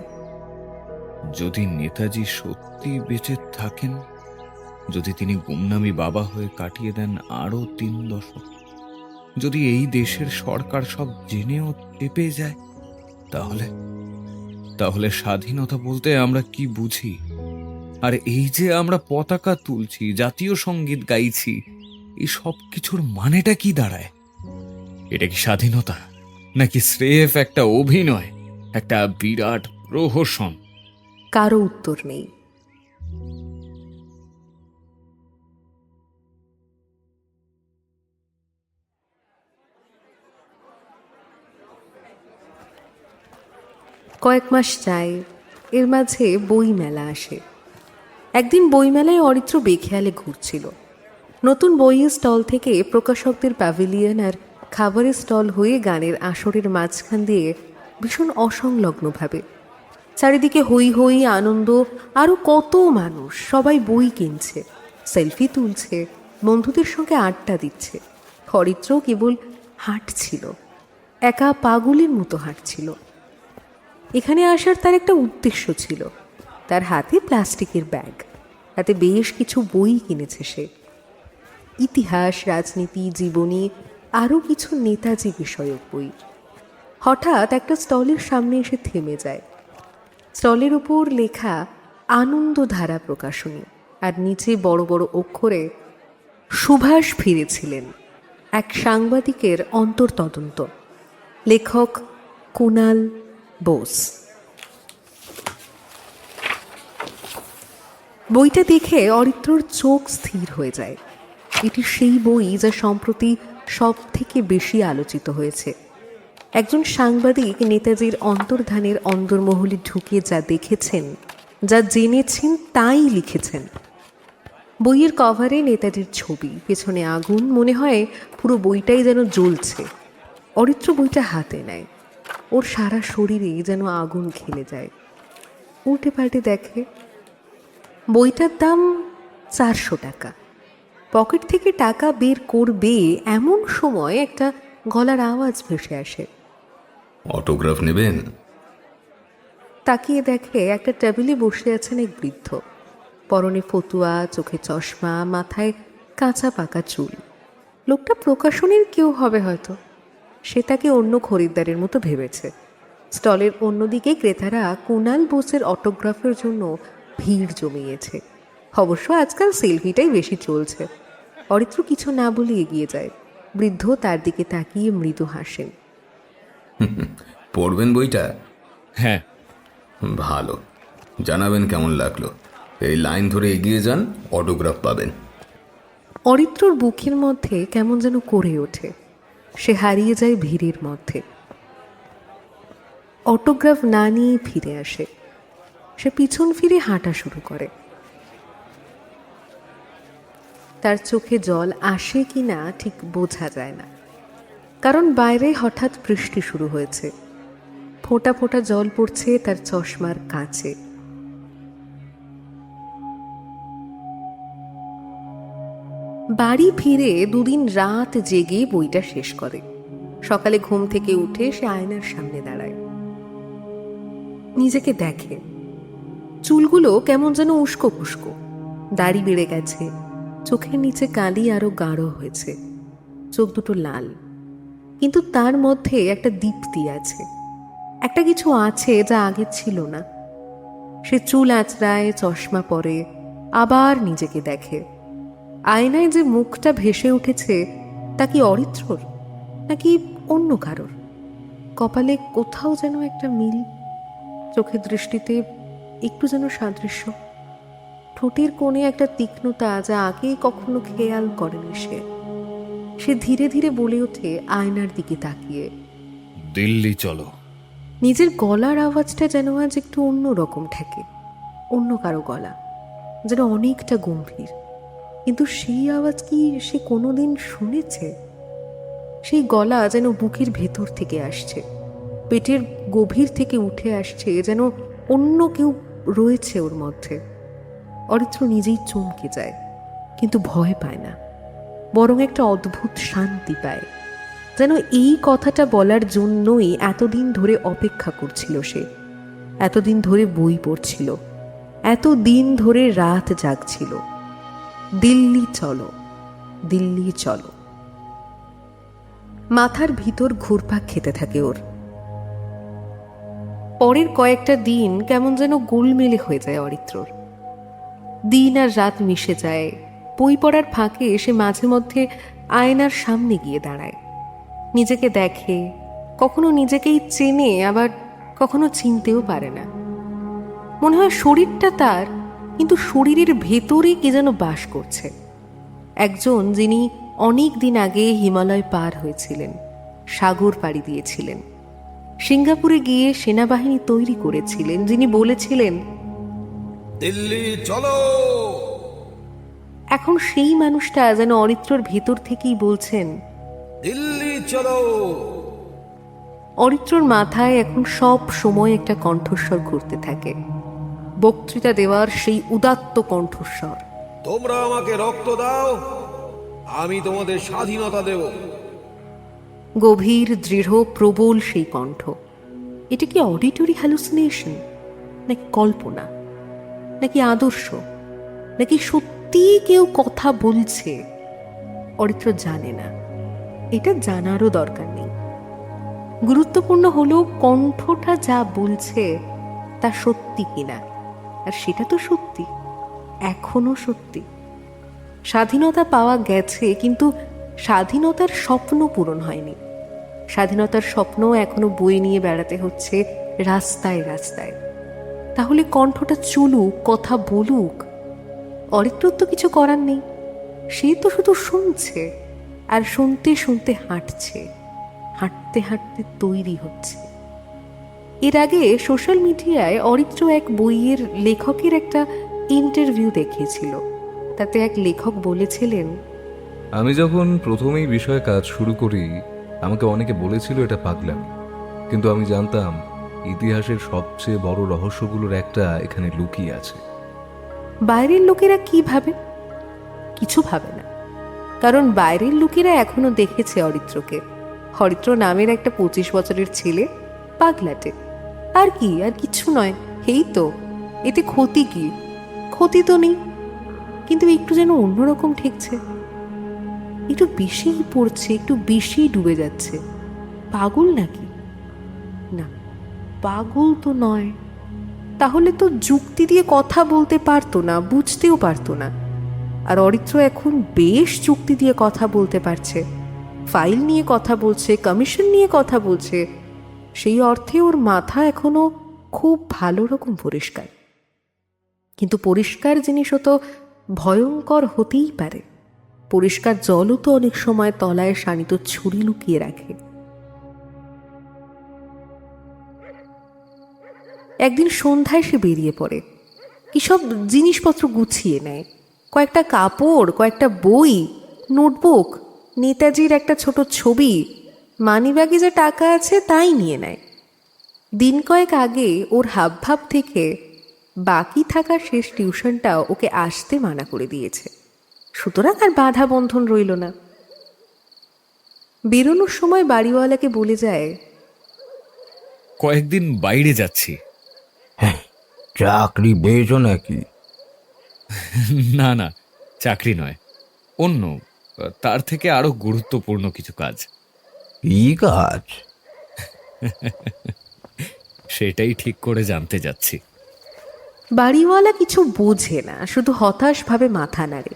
যদি নেতাজি সত্যি বেঁচে থাকেন, যদি তিনি গুমনামি বাবা হয়ে কাটিয়ে দেন আরো 3 দশক, যদি এই দেশের সরকার সব জেনেও চেপে যায়, তাহলে স্বাধীনতা বলতে আমরা কি বুঝি? আর এই যে আমরা পতাকা তুলছি, জাতীয় সঙ্গীত গাইছি, এই সব কিছুর মানেটা কি দাঁড়ায়? এটা কি স্বাধীনতা, নাকি স্রেফ একটা অভিনয়, একটা বিরাট প্রহসন? কারো উত্তর নেই। কয়েক মাস যায়, এর মাঝে বই মেলা আসে। একদিন বইমেলায় অরিত্র বেখেয়ালে ঘুরছিল। নতুন বইয়ের স্টল থেকে প্রকাশকদের প্যাভিলিয়ন আর খাবারের স্টল হয়ে গানের আসরের মাঝখান দিয়ে ভীষণ অসংলগ্নভাবে চারিদিকে হই হই আনন্দ, আরও কত মানুষ, সবাই বই কিনছে, সেলফি তুলছে, বন্ধুদের সঙ্গে আড্ডা দিচ্ছে। অরিত্র কেবল হাঁটছিল, একা পাগলের মতো হাঁটছিল। এখানে আসার তার একটা উদ্দেশ্য ছিল। তার হাতে প্লাস্টিকের ব্যাগ, তাতে বেশ কিছু বই কিনেছে সে। ইতিহাস, রাজনীতি, জীবনী, আরও কিছু নেতাজি বিষয়ক বই। হঠাৎ একটা স্টলের সামনে এসে থেমে যায়। স্টলের উপর লেখা আনন্দধারা প্রকাশনী, আর নিচে বড় বড় অক্ষরে সুভাষ ফিরেছিলেন, এক সাংবাদিকের অন্তর্তদন্ত, লেখক কুনাল বোস। বইটা দেখে অরিত্রর চোখ স্থির হয়ে যায়। এটি সেই বই যা সম্প্রতি সব থেকে বেশি আলোচিত হয়েছে। একজন সাংবাদিক নেতাজির অন্তর্ধানের অন্দরমহলে ঢুকে যা দেখেছেন, যা জেনেছেন তাই লিখেছেন। বইয়ের কভারে নেতাজির ছবি, পেছনে আগুন, মনে হয় পুরো বইটাই যেন জ্বলছে। অরিত্র বইটা হাতে নেয়, ওর সারা শরীরে যেন আগুন খেলে যায়। উল্টে পাল্টে দেখে বইটার দাম 400 টাকা। পকেট থেকে টাকা বের করবে এমন সময় একটা গলার আওয়াজ ভেসে আসে। অটোগ্রাফ নেবেন? তাকিয়ে দেখে একটা টেবিলে বসে আছেন এক বৃদ্ধ, পরনে ফতুয়া, চোখে চশমা, মাথায় কাঁচা পাকা চুল। লোকটা প্রকাশনীর কেউ হবে হয়তো। সে তাকে অন্য খরিদ্দারের মতো ভেবেছে। স্টলের অন্যদিকে ক্রেতারা কুনাল বোসের অটোগ্রাফের জন্য ভিড় জমিয়েছে। অবশ্য আজকাল সেলফিটাই বেশি চলছে। অরিত্র কিছু না বলে এগিয়ে যায়। বৃদ্ধ তার দিকে তাকিয়ে মৃদু হাসেন। পড়বেন বইটা? হ্যাঁ। ভালো, জানাবেন কেমন লাগলো। এই লাইন ধরে এগিয়ে যান, অটোগ্রাফ পাবেন। অরিত্রর বুকের মধ্যে কেমন যেন করে ওঠে। সে হারিয়ে যায় ভিড়ের মধ্যে। অটোগ্রাফ না নিয়ে ফিরে আসে। সে পিছন ফিরে হাঁটা শুরু করে। তার চোখে জল আসে কি না ঠিক বোঝা যায় না, কারণ বাইরে হঠাৎ বৃষ্টি শুরু হয়েছে। ফোঁটা ফোঁটা জল পড়ছে তার চশমার কাঁচে। বাড়ি ফিরে 2 দিন রাত জেগে বইটা শেষ করে। সকালে ঘুম থেকে উঠে সে আয়নার সামনে দাঁড়ায়, নিজেকে দেখে। চুলগুলো কেমন যেন উস্কো খুস্কো, দাড়ি বেড়ে গেছে, চোখের নিচে কালি আরো গাঢ় হয়েছে, চোখ দুটো লাল। কিন্তু তার মধ্যে একটা দীপ্তি আছে, একটা কিছু আছে যা আগে ছিল না। সে চুল আঁচড়ায়, চশমা পরে, আবার নিজেকে দেখে। আয়নায় যে মুখটা ভেসে উঠেছে তা কি অরিত্রর নাকি অন্য কারোর? কপালে কোথাও যেন একটা মিল, চোখের দৃষ্টিতে একটু যেন সাদৃশ্য, ঠোঁটের কোণে একটা তীক্ষ্ণতা যা আগে কখনো খেয়াল করেনি সে ধীরে ধীরে বলে ওঠে আয়নার দিকে তাকিয়ে, দিল্লি চলো। নিজের গলার আওয়াজটা যেন আজ একটু অন্য রকম ঠেকে, অন্য কারো গলা, যেন অনেকটা গম্ভীর। কিন্তু সেই আওয়াজ কি সে কোনোদিন শুনেছে? সেই গলা যেন বুকের ভেতর থেকে আসছে, পেটের গভীর থেকে উঠে আসছে, যেন অন্য কেউ রয়েছে ওর মধ্যে। অরিত্র নিজেই চমকে যায়, কিন্তু ভয় পায় না, বরং একটা অদ্ভুত শান্তি পায়। যেন এই কথাটা বলার জন্যই এতদিন ধরে অপেক্ষা করছিল সে, এতদিন ধরে বই পড়ছিল, এতদিন ধরে রাত জাগছিল। দিল্লি চলো, দিল্লি চলো। মাথার ভিতর ঘুরপাক খেতে থাকে ওর। পরের কয়েকটা দিন কেমন যেন গোলমেলে হয়ে যায় অরিত্রর। দিন আর রাত মিশে যায়। বই পড়ার ফাঁকে এসে মাঝে মধ্যে আয়নার সামনে গিয়ে দাঁড়ায়, নিজেকে দেখে। কখনো নিজেকেই চেনে, আবার কখনো চিনতেও পারে না। মনে হয় শরীরটা তার, কিন্তু শরীরের ভেতরে কে যেন বাস করছে। একজন যিনি অনেক দিন আগে হিমালয় পার হয়েছিলেন, সাগর পাড়ি দিয়েছিলেন, সিঙ্গাপুরে গিয়ে সেনাবাহিনী তৈরি করেছিলেন, যিনি বলেছিলেন দিল্লি চলো। এখন সেই মানুষটা যেন অরিত্রর ভেতর থেকেই বলছেন দিল্লি চলো। অরিত্রর মাথায় এখন সব সময় একটা কণ্ঠস্বর ঘুরতে থাকে, বক্তৃতা দেওয়ার সেই উদাত্ত কণ্ঠস্বর। তোমরা আমাকে রক্ত দাও, আমি তোমাদের স্বাধীনতা দেব। গভীর, দৃঢ়, প্রবল সেই কণ্ঠ। এটা কি অডিটরি হ্যালুসিনেশন, নাকি কল্পনা, নাকি আদর্শ, নাকি সত্যি কেউ কথা বলছে? অরিত্র জানে না, এটা জানারও দরকার নেই। গুরুত্বপূর্ণ হলো কণ্ঠটা যা বলছে তা সত্যি কিনা, আর সেটা তো সত্যি, এখনো সত্যি। স্বাধীনতা পাওয়া গেছে, কিন্তু স্বাধীনতার স্বপ্ন পূরণ হয়নি। স্বাধীনতার স্বপ্ন এখনো বয়ে নিয়ে বেড়াতে হচ্ছে রাস্তায় রাস্তায়। তাহলে কণ্ঠটা চলুক, কথা বলুক। অরিত্রর তো কিছু করার নেই, সে তো শুধু শুনছে, আর শুনতে শুনতে হাঁটছে, হাঁটতে হাঁটতে তৈরি হচ্ছে। এর আগে সোশ্যাল মিডিয়ায় অরিত্র এক বইয়ের লেখকের একটা ইন্টারভিউ দেখিয়েছিল। তাতে এক লেখক বলেছিলেন, আমি যখন প্রথমেই বিষয়ে কাজ শুরু করি আমাকে অনেকে বলেছিল এটা পাগলামি, কিন্তু আমি জানতাম ইতিহাসের সবচেয়ে বড় রহস্যগুলোর একটা এখানে লুকিয়ে আছে। বাইরের লোকেরা কি ভাবে? কিছু ভাবে না, কারণ বাইরের লোকেরা এখনো দেখেছে অরিত্রকে। অরিত্র নামের একটা 25 বছরের ছেলে, পাগলাটে, আর কি, আর কিছু নয়। এই তো, এতে ক্ষতি কি? ক্ষতি তো নেই, কিন্তু একটু যেন অন্যরকম ঠেকছে, একটু বেশিই পড়ছে, একটু বেশি ডুবে যাচ্ছে। পাগল নাকি? না, পাগল তো নয়। তাহলে তো যুক্তি দিয়ে কথা বলতে পারতো না, বুঝতেও পারতো না। আর অরিত্র এখন বেশ যুক্তি দিয়ে কথা বলতে পারছে, ফাইল নিয়ে কথা বলছে, কমিশন নিয়ে কথা বলছে। সেই অর্থে ওর মাথা এখনো খুব ভালো রকম পরিষ্কার। কিন্তু পরিষ্কার জিনিসও তো ভয়ঙ্কর হতেই পারে। পরিষ্কার জলও তো অনেক সময় তলায় শানিত ছুরি লুকিয়ে রাখে। একদিন সন্ধ্যায় সে বেরিয়ে পড়ে, কি সব জিনিসপত্র গুছিয়ে নেয়। কয়েকটা কাপড়, কয়েকটা বই, নোটবুক, নেতাজির একটা ছোট ছবি, মানিব্যাগে যে টাকা আছে তাই নিয়ে নেয়। দিন কয়েক আগে ওর হাবভাব থেকে বাকি থাকা শেষ টিউশনটা ওকে আসতে মানা করে দিয়েছে, সুতরাং আর বাধা বন্ধন রইল না। বেরোনোর সময় বাড়িওয়ালাকে বলে যায়, কয়েকদিন বাইরে যাচ্ছি। চাকরি পেয়েছো নাকি? না না, চাকরি নয়, অন্য, তার থেকে আরো গুরুত্বপূর্ণ কিছু কাজ। কি কাজ? সেটাই ঠিক করে জানতে যাচ্ছি। বাড়িওয়ালা কিছু বোঝে না, শুধু হতাশভাবে মাথা নাড়ে।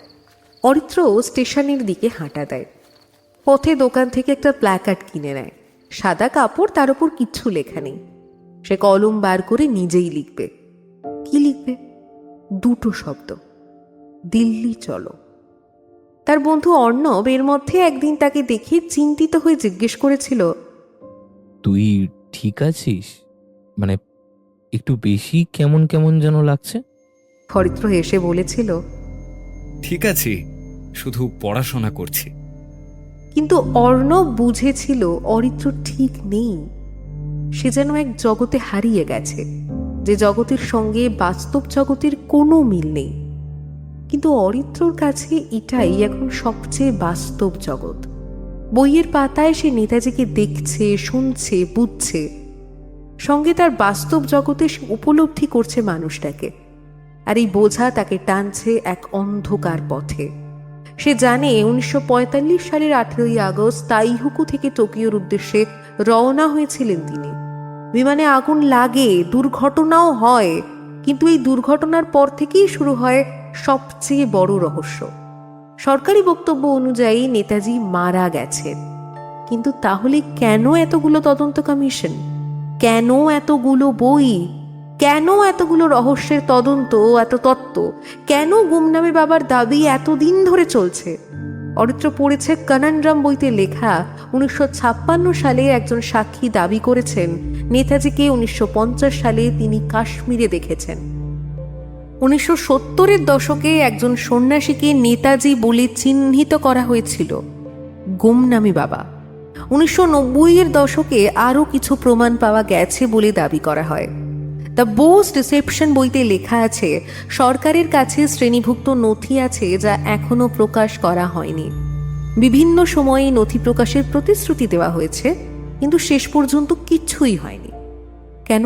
অরিত্র স্টেশনের দিকে হাঁটা দেয়। পথে দোকান থেকে একটা প্ল্যাকার্ড কিনে নেয়, সাদা কাপড়, তার উপর কিচ্ছু লেখা নেই। সে কলম বার করে নিজেই লিখবে। কি লিখবে? দুটো শব্দ, দিল্লি চলো। তার বন্ধু অর্ণব এর মধ্যে একদিন তাকে দেখে চিন্তিত হয়ে জিজ্ঞেস করেছিল, তুই ঠিক আছিস? মানে একটু বেশি কেমন কেমন যেন লাগছে। অরিত্র হেসে বলেছিল, ঠিক আছি, শুধু পড়াশোনা করছি। কিন্তু অর্ণব বুঝেছিল অরিত্র ঠিক নেই। সে যেন এক জগতে হারিয়ে গেছে, যে জগতের সঙ্গে বাস্তব জগতের কোনো মিল নেই। কিন্তু অরিত্রর কাছে এটাই এখন সবচেয়ে বাস্তব জগৎ। বইয়ের পাতায় সে নেতাজিকে দেখছে, শুনছে, বুঝছে। সঙ্গে তার বাস্তব জগতে সে উপলব্ধি করছে মানুষটাকে। আর এই বোঝা তাকে টানছে এক অন্ধকার পথে। সে জানে 1945 সালের 18ই আগস্ট তাইহুকু থেকে টোকিওর উদ্দেশ্যে রওনা হয়েছিলেন তিনি। বিমানে আগুন লাগে, দুর্ঘটনাও হয়, কিন্তু এই দুর্ঘটনার পর থেকেই শুরু হয় সবচেয়ে বড় রহস্য। সরকারি বক্তব্য অনুযায়ী নেতাজি মারা গেছেন, কিন্তু তাহলে কেন এতগুলো তদন্ত কমিশন, কেন এতগুলো বই, কেন এতগুলো রহস্যের তদন্ত, এত তত্ত্ব, কেন গুমনামে বাবার দাবি এতদিন ধরে চলছে? অরিত্র পড়েছে কনন্ড্রাম বইতে লেখা 1956 সালে একজন সাক্ষী দাবি করেছেন নেতাজিকে 1950 সালে তিনি কাশ্মীরে দেখেছেন। 1970-এর দশকে একজন সন্ন্যাসীকে নেতাজি বলে চিহ্নিত করা হয়েছিল, গুমনামি বাবা। 1990-এর দশকে আরও কিছু প্রমাণ পাওয়া গেছে বলে দাবি করা হয়। দ্য বোস ডিসেপশন বইতে লেখা আছে সরকারের কাছে শ্রেণীভুক্ত নথি আছে যা এখনো প্রকাশ করা হয়নি। বিভিন্ন সময়ে নথি প্রকাশের প্রতিশ্রুতি দেওয়া হয়েছে, কিন্তু শেষ পর্যন্ত কিছুই হয়নি। কেন?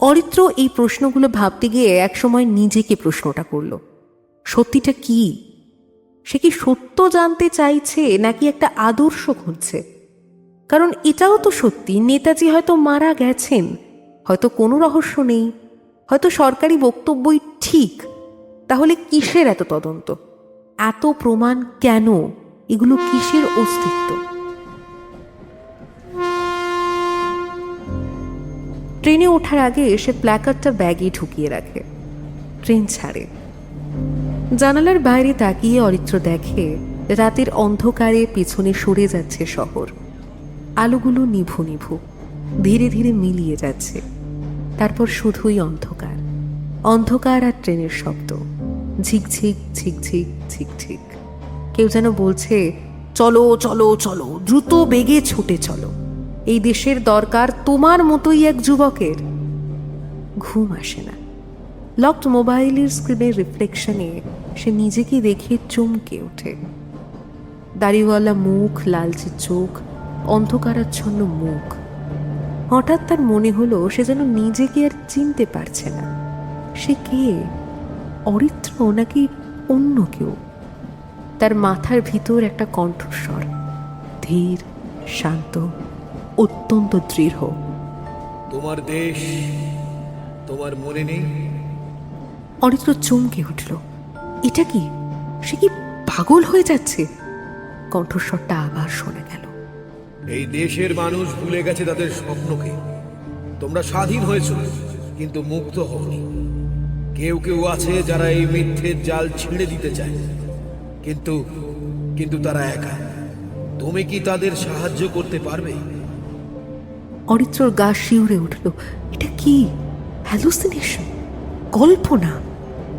অরিত্র এই প্রশ্নগুলো ভাবতে গিয়ে একসময় নিজেকে প্রশ্নটা করল, সত্যিটা কি? সে কি সত্য জানতে চাইছে নাকি একটা আদর্শ খুঁজছে? কারণ এটাও তো সত্যি, নেতাজি হয়তো মারা গেছেন, হয়তো কোনো রহস্য নেই, হয়তো সরকারি বক্তব্যই ঠিক। তাহলে কিসের এত তদন্ত, এত প্রমাণ কেন? এগুলো কিসের অস্তিত্ব? ট্রেনে ওঠার আগে সে প্ল্যাকার্ডটা ব্যাগে ঢুকিয়ে রাখে। ট্রেন ছাড়ে। জানালার বাইরে তাকিয়ে অরিত্র দেখে রাতের অন্ধকারে পেছনে সরে যাচ্ছে শহর। আলোগুলো নিভু নিভু, ধীরে ধীরে মিলিয়ে যাচ্ছে। তারপর শুধুই অন্ধকার, অন্ধকার আর ট্রেনের শব্দ, ঝিকঝিক ঝিকঝিক ঝিকঝিক। কেউ যেন বলছে, চলো চলো চলো, দ্রুত বেগে ছুটে চলো, এই দেশের দরকার তোমার মতোই এক যুবকের। ঘুম আসে না। লকড মোবাইলের স্ক্রিনের রিফ্লেকশনে সে নিজেকে দেখে চমকে ওঠে। দাড়িওয়ালা মুখ, লালচে চোখ, অন্ধকারাচ্ছন্ন মুখ। হঠাৎ তার মনে হলো সে যেন নিজেকে আর চিনতে পারছে না। সে কে? অরিত্র নাকি অন্য কেউ? তার মাথার ভিতর একটা কণ্ঠস্বর, ধীর, শান্ত, অত্যন্ত দৃঢ়। তোমার দেশ তোমার মনে নেই? অরিত্র চমকে উঠল। এটা কি? সে কি পাগল হয়ে যাচ্ছে? কণ্ঠস্বরটা আবার শোনা গেল। এই দেশের মানুষ ভুলে গেছে তাদের স্বপ্নকে। তোমরা স্বাধীন হয়েছ কিন্তু মুক্ত হওনি। কেউ কেউ আছে যারা এই মিথ্যের জাল ছিঁড়ে দিতে চায়, কিন্তু কিন্তু তারা একা। তুমি কি তাদের সাহায্য করতে পারবে? অরিত্রর গা শিউরে উঠল। এটা কি? হ্যালুসিনেশন? কল্পনা?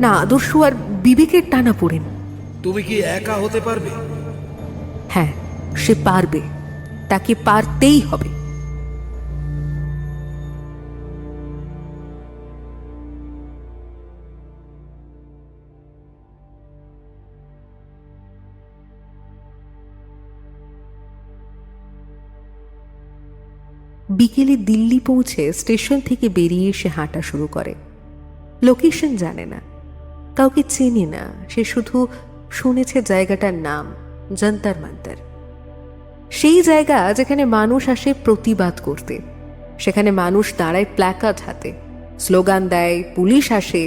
না আদর্শ আর বিবেকের টানা পড়েন? তুমি কি একা হতে পারবে? হ্যাঁ, সে পারবে। তাকে পারতেই হবে। বিকেলে দিল্লি পৌঁছে স্টেশন থেকে বেরিয়ে সে হাঁটা শুরু করে। লোকেশন জানে না, কাউকে চেনে না, সে শুধু শুনেছে জায়গাটার নাম যন্তর মন্তর। সেই জায়গা যেখানে মানুষ আসে প্রতিবাদ করতে, সেখানে মানুষ দাঁড়ায় প্ল্যাকার্ড হাতে, স্লোগান দেয়, পুলিশ আসে,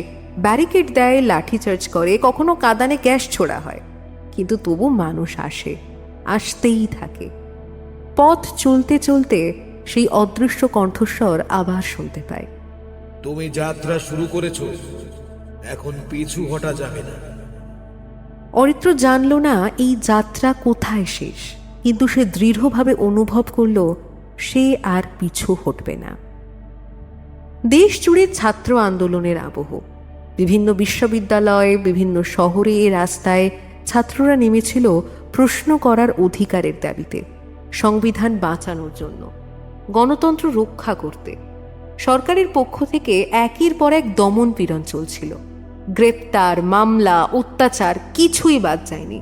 ব্যারিকেড দেয়, লাঠিচার্জ করে, কখনো কাঁদানে গ্যাস ছোড়া হয়, কিন্তু তবু মানুষ আসে, আসতেই থাকে। পথ চলতে চলতে সেই অদৃশ্য কণ্ঠস্বর আবার শুনতে পায়, তুমি যাত্রা শুরু করেছো, এখন পিছু হটা যাবে না। অরিত্র জানল না এই যাত্রা কোথায় শেষ, কিন্তু সে দৃঢ়ভাবে অনুভব করল সে আর পিছু হটবে না। দেশ জুড়ে ছাত্র আন্দোলনের আবহ। বিভিন্ন বিশ্ববিদ্যালয়ে, বিভিন্ন শহরে, রাস্তায় ছাত্ররা নেমেছিল প্রশ্ন করার অধিকারের দাবিতে, সংবিধান বাঁচানোর জন্য, গণতন্ত্র রক্ষা করতে। সরকারের পক্ষ থেকে একের পর এক দমন পীড়ন চলছিল, গ্রেপ্তার, মামলা, অত্যাচার, কিছুই বাদ যায়নি।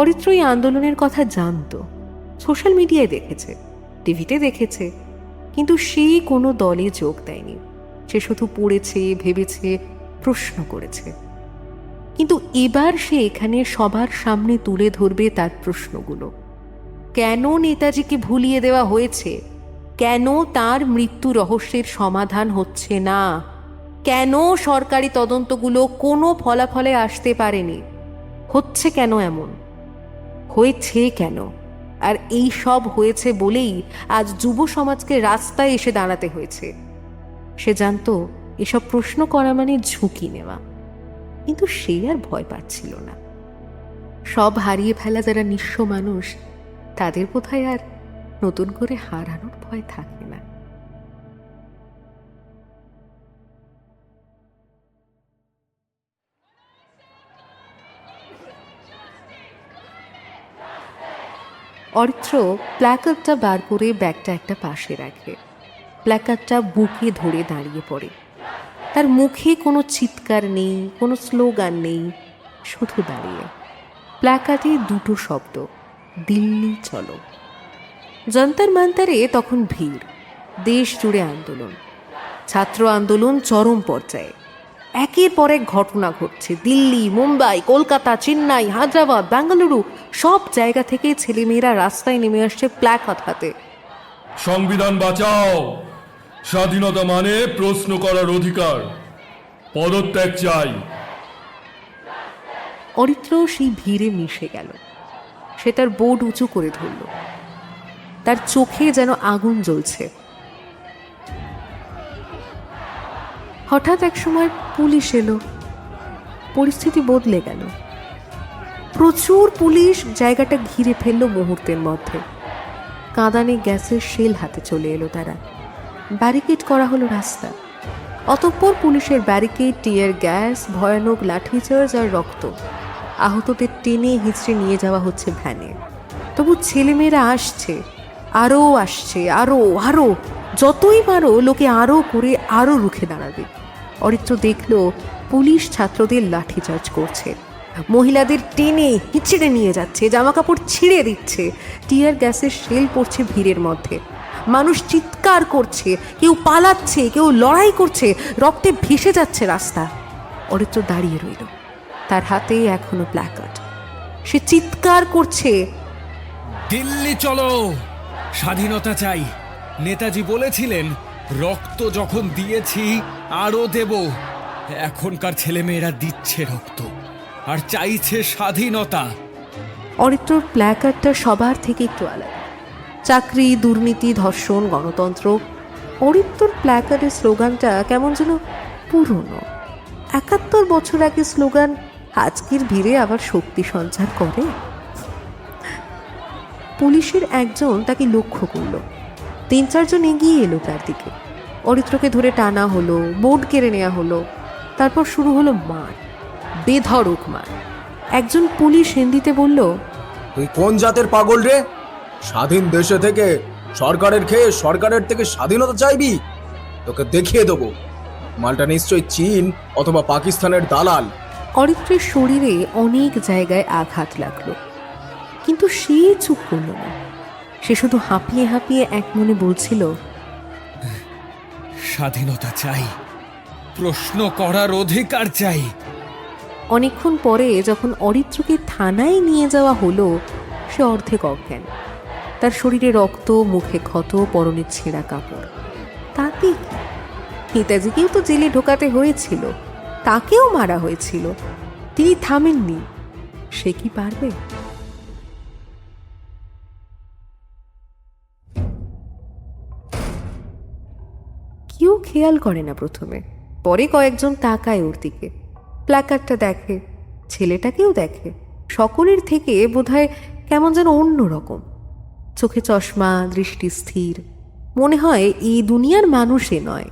অরিত্র এই আন্দোলনের কথা জানত, সোশ্যাল মিডিয়ায় দেখেছে, টিভিতে দেখেছে, কিন্তু সে কোনো দলে যোগ দেয়নি। সে শুধু পড়েছে, ভেবেছে, প্রশ্ন করেছে। কিন্তু এবার সে এখানে সবার সামনে তুলে ধরবে তার প্রশ্নগুলো। কেন নেতাজিকে ভুলিয়ে দেওয়া হয়েছে? কেন তার মৃত্যু রহস্যের সমাধান হচ্ছে না? কেন সরকারি তদন্তগুলো কোনো ফলাফলে আসতে পারেনি? হচ্ছে কেন এমন? হয়েছে কেন? আর এই সব হয়েছে বলেই আজ যুব সমাজকে রাস্তায় এসে দাঁড়াতে হয়েছে। সে জানত এসব প্রশ্ন করা মানে ঝুঁকি নেওয়া, কিন্তু সে আর ভয় পাচ্ছিল না। সব হারিয়ে ফেলা যারা নিঃস্ব মানুষ, তাদের বোধহয় আর নতুন করে হারানোর ভয় থাকে না। অরিত্র প্ল্যাকার্ডটা বার করে ব্যাগটা একটা পাশে রাখে। প্ল্যাকার্ডটা বুকে ধরে দাঁড়িয়ে পড়ে। তার মুখে কোনো চিৎকার নেই, কোনো স্লোগান নেই, শুধু দাঁড়িয়ে। প্ল্যাকার্ডে দুটো শব্দ, দিল্লি চলো। যন্তর মন্তরে তখন ভিড়, দেশ জুড়ে আন্দোলন, ছাত্র আন্দোলন চরম পর্যায়ে। একের পর এক ঘটনা ঘটছে। দিল্লি, মুম্বাই, কলকাতা, চেন্নাই, হায়দ্রাবাদ, বেঙ্গালুরু সব জায়গা থেকে ছেলেমেয়েরা রাস্তায় নেমে আসছে প্ল্যাকার্ড হাতে। সংবিধান বাঁচাও, স্বাধীনতা মানে প্রশ্ন করার অধিকার, পদত্যাগ চাই। অরিত্র সেই ভিড়ে মিশে গেল। সে তার বোর্ড উঁচু করে ধরল। তার চোখে যেন আগুন জ্বলছে। হঠাৎ এক সময় পুলিশ এলো। পরিস্থিতি বদলে গেল। প্রচুর পুলিশ জায়গাটা ঘিরে ফেললো মুহূর্তের মধ্যে। কাঁদানে গ্যাসের শেল হাতে চলে এলো তারা। ব্যারিকেড করা হলো রাস্তা। অতঃপর পুলিশের ব্যারিকেড, টিয়ার গ্যাস, ভয়ানক লাঠিচার্জ আর রক্ত। আহতদের টেনে হিঁচড়ে নিয়ে যাওয়া হচ্ছে ভ্যানে। তবু ছেলেমেয়েরা আসছে, আরও আসছে, আরও আরও। যতই পারো লোকে আরও করে আরও রুখে দাঁড়াবে। অরিত্র দেখল পুলিশ ছাত্রদের লাঠিচার্জ করছে, মহিলাদের টেনে হিঁচড়ে নিয়ে যাচ্ছে, জামাকাপড় ছিঁড়ে দিচ্ছে, টিয়ার গ্যাসের শেল পড়ছে ভিড়ের মধ্যে। মানুষ চিৎকার করছে, কেউ পালাচ্ছে, কেউ লড়াই করছে, রক্তে ভেসে যাচ্ছে রাস্তা। অরিত্র দাঁড়িয়ে রইল, তার হাতে এখনো প্ল্যাকার্ড। সে চিৎকার করছে, দিল্লি চলো, স্বাধীনতা চাই। নেতাজি বলেছিলেন, রক্ত যখন দিয়েছি আরো দেব। এখনকার ছেলেমেয়েরা দিচ্ছে রক্ত আর চাইছে স্বাধীনতা। অরিত্রর প্ল্যাকার্ডটা সবার থেকে একটু আলাদা। চাকরি, দুর্নীতি, ধর্ষণ, গণতন্ত্র। অরিত্রর প্ল্যাকার্ডের স্লোগানটা কেমন যেন পুরনো। ৭১ বছর আগে স্লোগান আজকের ভিড়ে আবার শক্তি সঞ্চার করে। পুলিশের একজন তাকে লক্ষ্য করল। ৩-৪ জন এগিয়ে এলো তার দিকে। অরিত্রকে ধরে টানা হলো, বোর্ড কেড়ে নেওয়া হলো। তারপর শুরু হলো মার, বেধড়ক মার। একজন পুলিশ হিন্দিতে বলল, তুই কোন জাতের পাগল রে? স্বাধীন দেশে থেকে সরকারের খেয়ে সরকারের থেকে স্বাধীনতা চাইবি? তোকে দেখিয়ে দেবো, মালটা নিশ্চয়ই চীন অথবা পাকিস্তানের দালাল। অরিত্রের শরীরে অনেক জায়গায় আঘাত লাগলো, কিন্তু সে চুপ করল না। সে শুধু হাঁপিয়ে হাঁপিয়ে এক মনে বলছিল, স্বাধীনতা চাই, প্রশ্ন করার অধিকার চাই। অনেকক্ষণ পরে যখন অরিত্রকে থানায় নিয়ে যাওয়া হলো, সে অর্ধেক অজ্ঞান। তার শরীরে রক্ত, মুখে ক্ষত, পরনে ছেঁড়া কাপড়। তাতে কি? নেতাজিকেও তো জেলে ঢোকাতে হয়েছিল, তাকেও মারা হয়েছিল। তিনি থামেননি। সে কি পারবে? কেউ খেয়াল করে না প্রথমে, পরে কয়েকজন তাকায় ওর দিকে। প্ল্যাকার্ডটা দেখে, ছেলেটাকেও দেখে। সকলের থেকে বোধহয় কেমন যেন অন্যরকম। চোখে চশমা, দৃষ্টি স্থির। মনে হয় এই দুনিয়ার মানুষে নয়,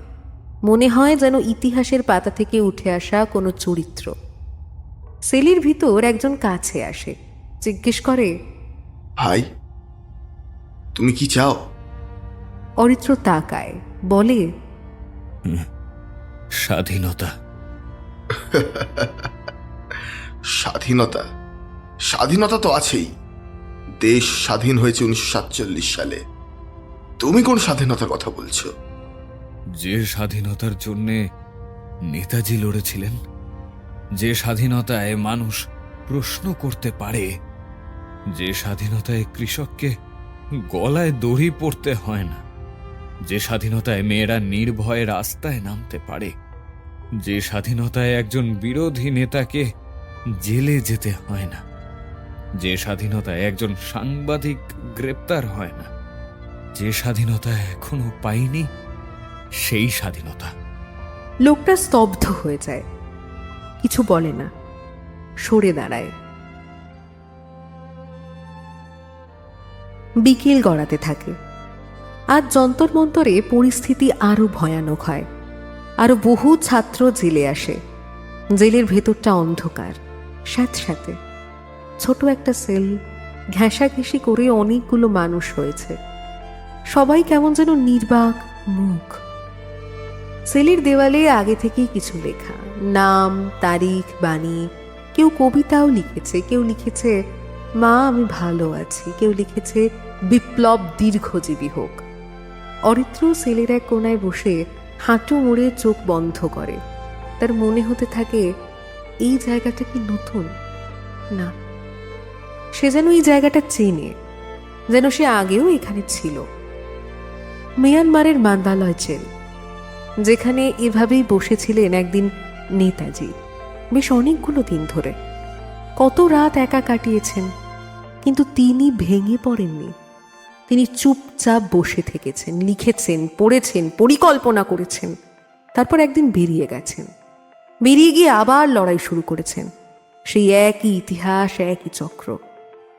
মনে হয় যেন ইতিহাসের পাতা থেকে উঠে আসা কোনো চরিত্র। সেলের ভিতর একজন কাছে আসে, জিজ্ঞেস করে, ভাই, তুমি কি চাও? অরিত্র তাকায়, বলে, স্বাধীনতা। স্বাধীনতা? স্বাধীনতা তো আছেই। দেশ স্বাধীন হয়েছে 1947 সালে। তুমি কোন স্বাধীনতার কথা বলছো? যে স্বাধীনতার জন্যে নেতাজি লড়েছিলেন, যে স্বাধীনতায় মানুষ প্রশ্ন করতে পারে, যে স্বাধীনতায় কৃষককে গলায় দড়ি পড়তে হয় না, যে স্বাধীনতায় মেয়েরা নির্ভয়ে রাস্তায় নামতে পারে, যে স্বাধীনতায় একজন বিরোধী নেতাকে জেলে যেতে হয় না, যে স্বাধীনতায় একজন সাংবাদিক গ্রেপ্তার হয় না, যে স্বাধীনতা এখনো পাইনি, সেই স্বাধীনতা। লোকটা স্তব্ধ হয়ে যায়, কিছু বলে না, সরে দাঁড়ায়। বিকেল গড়াতে থাকে। আজ যন্তর মন্তরে পরিস্থিতি আরো ভয়ানক হয়। আরো বহু ছাত্র জেলে আসে। জেলের ভেতরটা অন্ধকার, স্যাঁতস্যাঁতে। ছোট একটা সেল, ঘেঁষাঘেঁষি করে অনেকগুলো মানুষ হয়েছে। সবাই কেমন যেন নির্বাক, মুখ। সেলের দেওয়ালে আগে থেকেই কিছু লেখা, নাম, তারিখ, বাণী। কেউ কবিতাও লিখেছে, কেউ লিখেছে মা আমি ভালো আছি, কেউ লিখেছে বিপ্লব দীর্ঘজীবী হোক। অরিত্র সেলের এক কোনায় বসে হাঁটু মুড়ে চোখ বন্ধ করে। তার মনে হতে থাকে এই জায়গাটা কি নতুন? না, সে যেন এই জায়গাটা চেনে, যেন সে আগেও এখানে ছিল। মিয়ানমারের মান্দালয় জেল, যেখানে এভাবেই বসেছিলেন একদিন নেতাজি, বেশ অনেকগুলো দিন ধরে। কত রাত একা কাটিয়েছেন, কিন্তু তিনি ভেঙে পড়েননি। তিনি চুপচাপ বসে থেকেছেন, লিখেছেন, পড়েছেন, পরিকল্পনা করেছেন। তারপর একদিন বেরিয়ে গেছেন। বেরিয়ে গিয়ে আবার লড়াই শুরু করেছেন। সেই একই ইতিহাস, একই চক্র।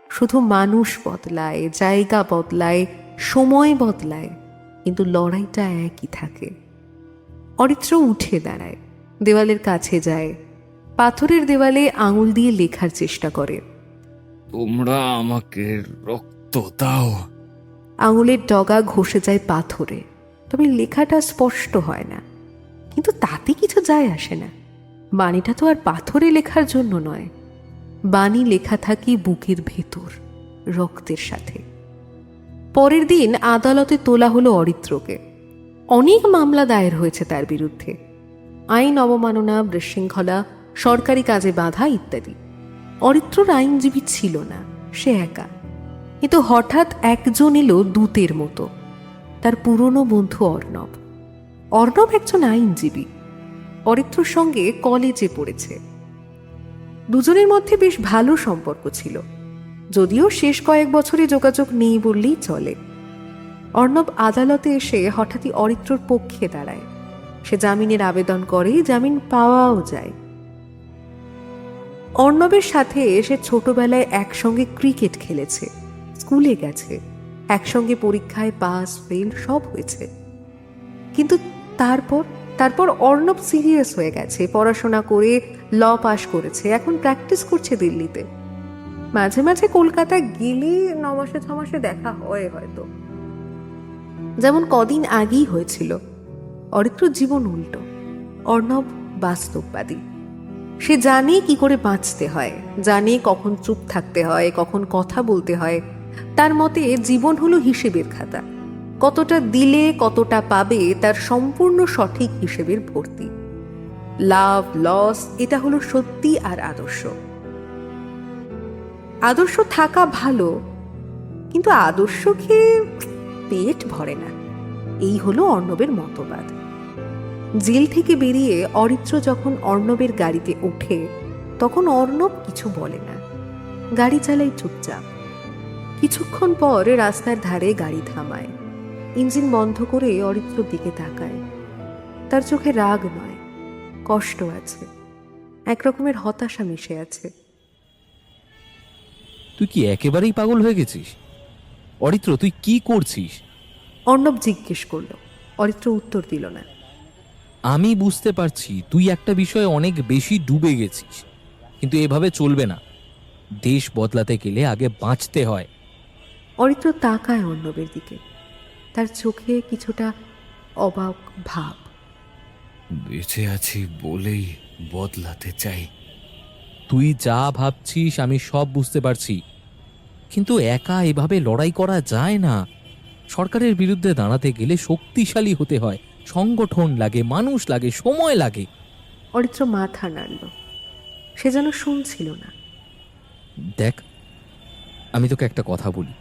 শুধু মানুষ বদলায়, জায়গা বদলায়, সময় বদলায়, কিন্তু লড়াইটা একই থাকে। অরিত্র উঠে দাঁড়ায়, দেওয়ালের কাছে যায়, পাথরের দেওয়ালে আঙুল দিয়ে লেখার চেষ্টা করে। তোমরা আমাকে রক্ত দাও। আঙুলের ডগা ঘষে যায় পাথরে, তবে লেখাটা স্পষ্ট হয় না। কিন্তু তাতে কিছু যায় আসে না। বাণীটা তো আর পাথরে লেখার জন্য নয়। বাণী লেখা থাকে বুকের ভেতর, রক্তের সাথে। পরের দিন আদালতে তোলা হলো অরিত্রকে। অনেক মামলা দায়ের হয়েছে তার বিরুদ্ধে, আইন অবমাননা, বিশৃঙ্খলা, সরকারি কাজে বাধা ইত্যাদি। অরিত্রর আইনজীবী ছিল না, সে একা। কিন্তু হঠাৎ একজন এলো দূতের মতো, তার পুরনো বন্ধু অর্ণব। অর্ণব একজন আইনজীবী, অরিত্রর সঙ্গে কলেজে পড়েছে। দুজনের মধ্যে বেশ ভালো সম্পর্ক ছিল, যদিও শেষ কয়েক বছরে যোগাযোগ নেই বললেই চলে। অর্ণব আদালতে এসে হঠাৎই অরিত্রর পক্ষে দাঁড়ায়। সে জামিনের আবেদন করে, জামিন পাওয়াও যায়। অর্ণবের সাথে সে ছোটবেলায় একসঙ্গে ক্রিকেট খেলেছে, স্কুলে গেছে, একসঙ্গে পরীক্ষায় পাস ফেল সব হয়েছে। কিন্তু তারপর অর্ণব সিরিয়াস হয়ে গেছে, পড়াশোনা করে ল পাশ করেছে, এখন প্র্যাকটিস করছে দিল্লিতে। মাঝে মাঝে কলকাতা গেলে 9 মাসে 6 মাসে দেখা হয় হয়তো, যেমন কদিন আগেই হয়েছিল। অরিত্র জীবন উল্টো, অর্ণব বাস্তববাদী। সে জানে কি করে বাঁচতে হয়, জানে কখন চুপ থাকতে হয়, কখন কথা বলতে হয়। তার মতে জীবন হলো হিসেবের খাতা, কতটা দিলে কতটা পাবে তার সম্পূর্ণ সঠিক হিসেবের ভর্তি। লাভ লস এটা হলো সত্যি আর আদর্শ। আদর্শ থাকা ভালো, কিন্তু আদর্শ খেয়ে পেট ভরে না, এই হলো অর্ণবের মতবাদ। জেল থেকে বেরিয়ে অরিত্র যখন অর্ণবের গাড়িতে ওঠে, তখন অর্ণব কিছু বলে না, গাড়ি চালায় চুপচাপ। কিছুক্ষণ পর রাস্তার ধারে গাড়ি থামায়, ইঞ্জিন বন্ধ করে অরিত্রর দিকে তাকায়। তার চোখে রাগ নয়, কষ্ট আছে, একরকমের হতাশা মিশে আছে। তুই কি একেবারেই পাগল হয়ে গেছিস? অরিত্র, তুই কি করছিস? অর্ণব জিজ্ঞেস করলো। অরিত্র উত্তর দিল না। আমি বুঝতে পারছি তুই একটা বিষয়ে অনেক বেশি ডুবে গেছিস, কিন্তু এভাবে চলবে না। দেশ বদলাতে গেলে আগে বাঁচতে হয়। অরিত্র তাকায় অর্ণবের দিকে, তার চোখে কিছুটা অবাক ভাব। বেঁচে আছি বলেই বদলাতে চাই। তুই যা ভাবছিস আমি সব বুঝতে পারছি, কিন্তু একা এভাবে লড়াই করা যায় না। সরকারের বিরুদ্ধে দাঁড়াতে গেলে শক্তিশালী হতে হয়, সংগঠন লাগে, মানুষ লাগে, সময় লাগে। অরিত্র মাথা নাড়ল, সে যেন শুনছিল না। দেখ, আমি তোকে একটা কথা বলি।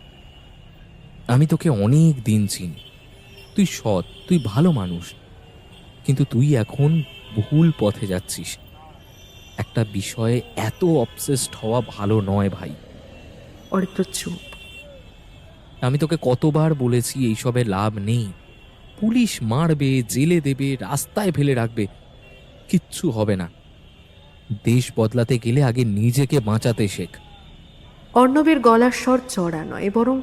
আমি তোকে অনেক দিন চিনি, তুই সৎ, তুই ভালো মানুষ, কিন্তু তুই এখন ভুল পথে যাচ্ছিস। একটা বিষয়ে এত অবসেসড হওয়া ভালো নয় ভাই। অরিত্র চুপ। আমি তোকে কতবার বলেছি এইসবে লাভ নেই। পুলিশ মারবে, জেলে দেবে, রাস্তায় ফেলে রাখবে, কিচ্ছু হবে না। দেশ বদলাতে গেলে আগে নিজেকে বাঁচাতে শেখ। অর্ণবের গলার স্বর চড়া নয়, বরং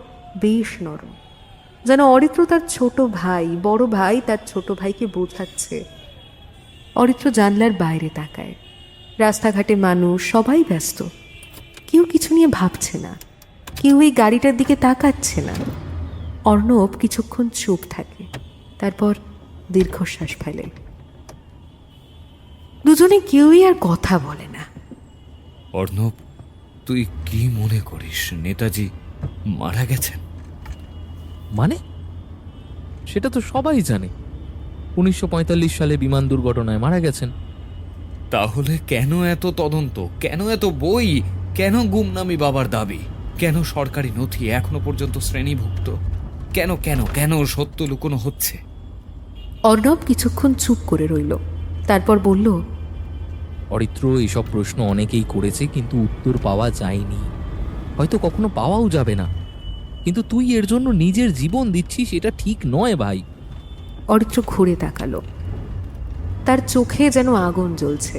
বেশ নরম, যেন অরিত্র তার ছোট ভাই, বড় ভাই তার ছোট ভাইকে বোঝাচ্ছে। অরিত্র জানলার বাইরে তাকায়। রাস্তাঘাটে মানুষ, সবাই ব্যস্ত, কেউ কিছু নিয়ে ভাবছে না, কেউ এই গাড়িটার দিকে তাকাচ্ছে না। অর্ণব কিছুক্ষণ চুপ থাকে, তারপর দীর্ঘশ্বাস ফেলে। দুজনে কেউই আর কথা বলে না। অর্ণব, তুই কি মনে করিস নেতাজি মারা গেছেন? মানে সেটা তো সবাই জানে, 1945 সালে বিমান দুর্ঘটনায় মারা গেছেন। তাহলে কেন এত তদন্ত, কেন এত বই, কেন গুমনামি বাবার দাবি, কেন সরকারি নথি এখনো পর্যন্ত শ্রেণীভুক্ত, কেন কেন কেন সত্য লুকোনো হচ্ছে? অর্ণব কিছুক্ষণ চুপ করে রইল, তারপর বলল, অরিত্র, এইসব প্রশ্ন অনেকেই করেছে কিন্তু উত্তর পাওয়া যায়নি, হয়তো কখনো পাওয়াও যাবে না। কিন্তু তুই এর জন্য নিজের জীবন দিচ্ছিস, এটা ঠিক নয় ভাই। অরিত্র ঘুরে তাকালো, তার চোখে যেন আগুন জ্বলছে।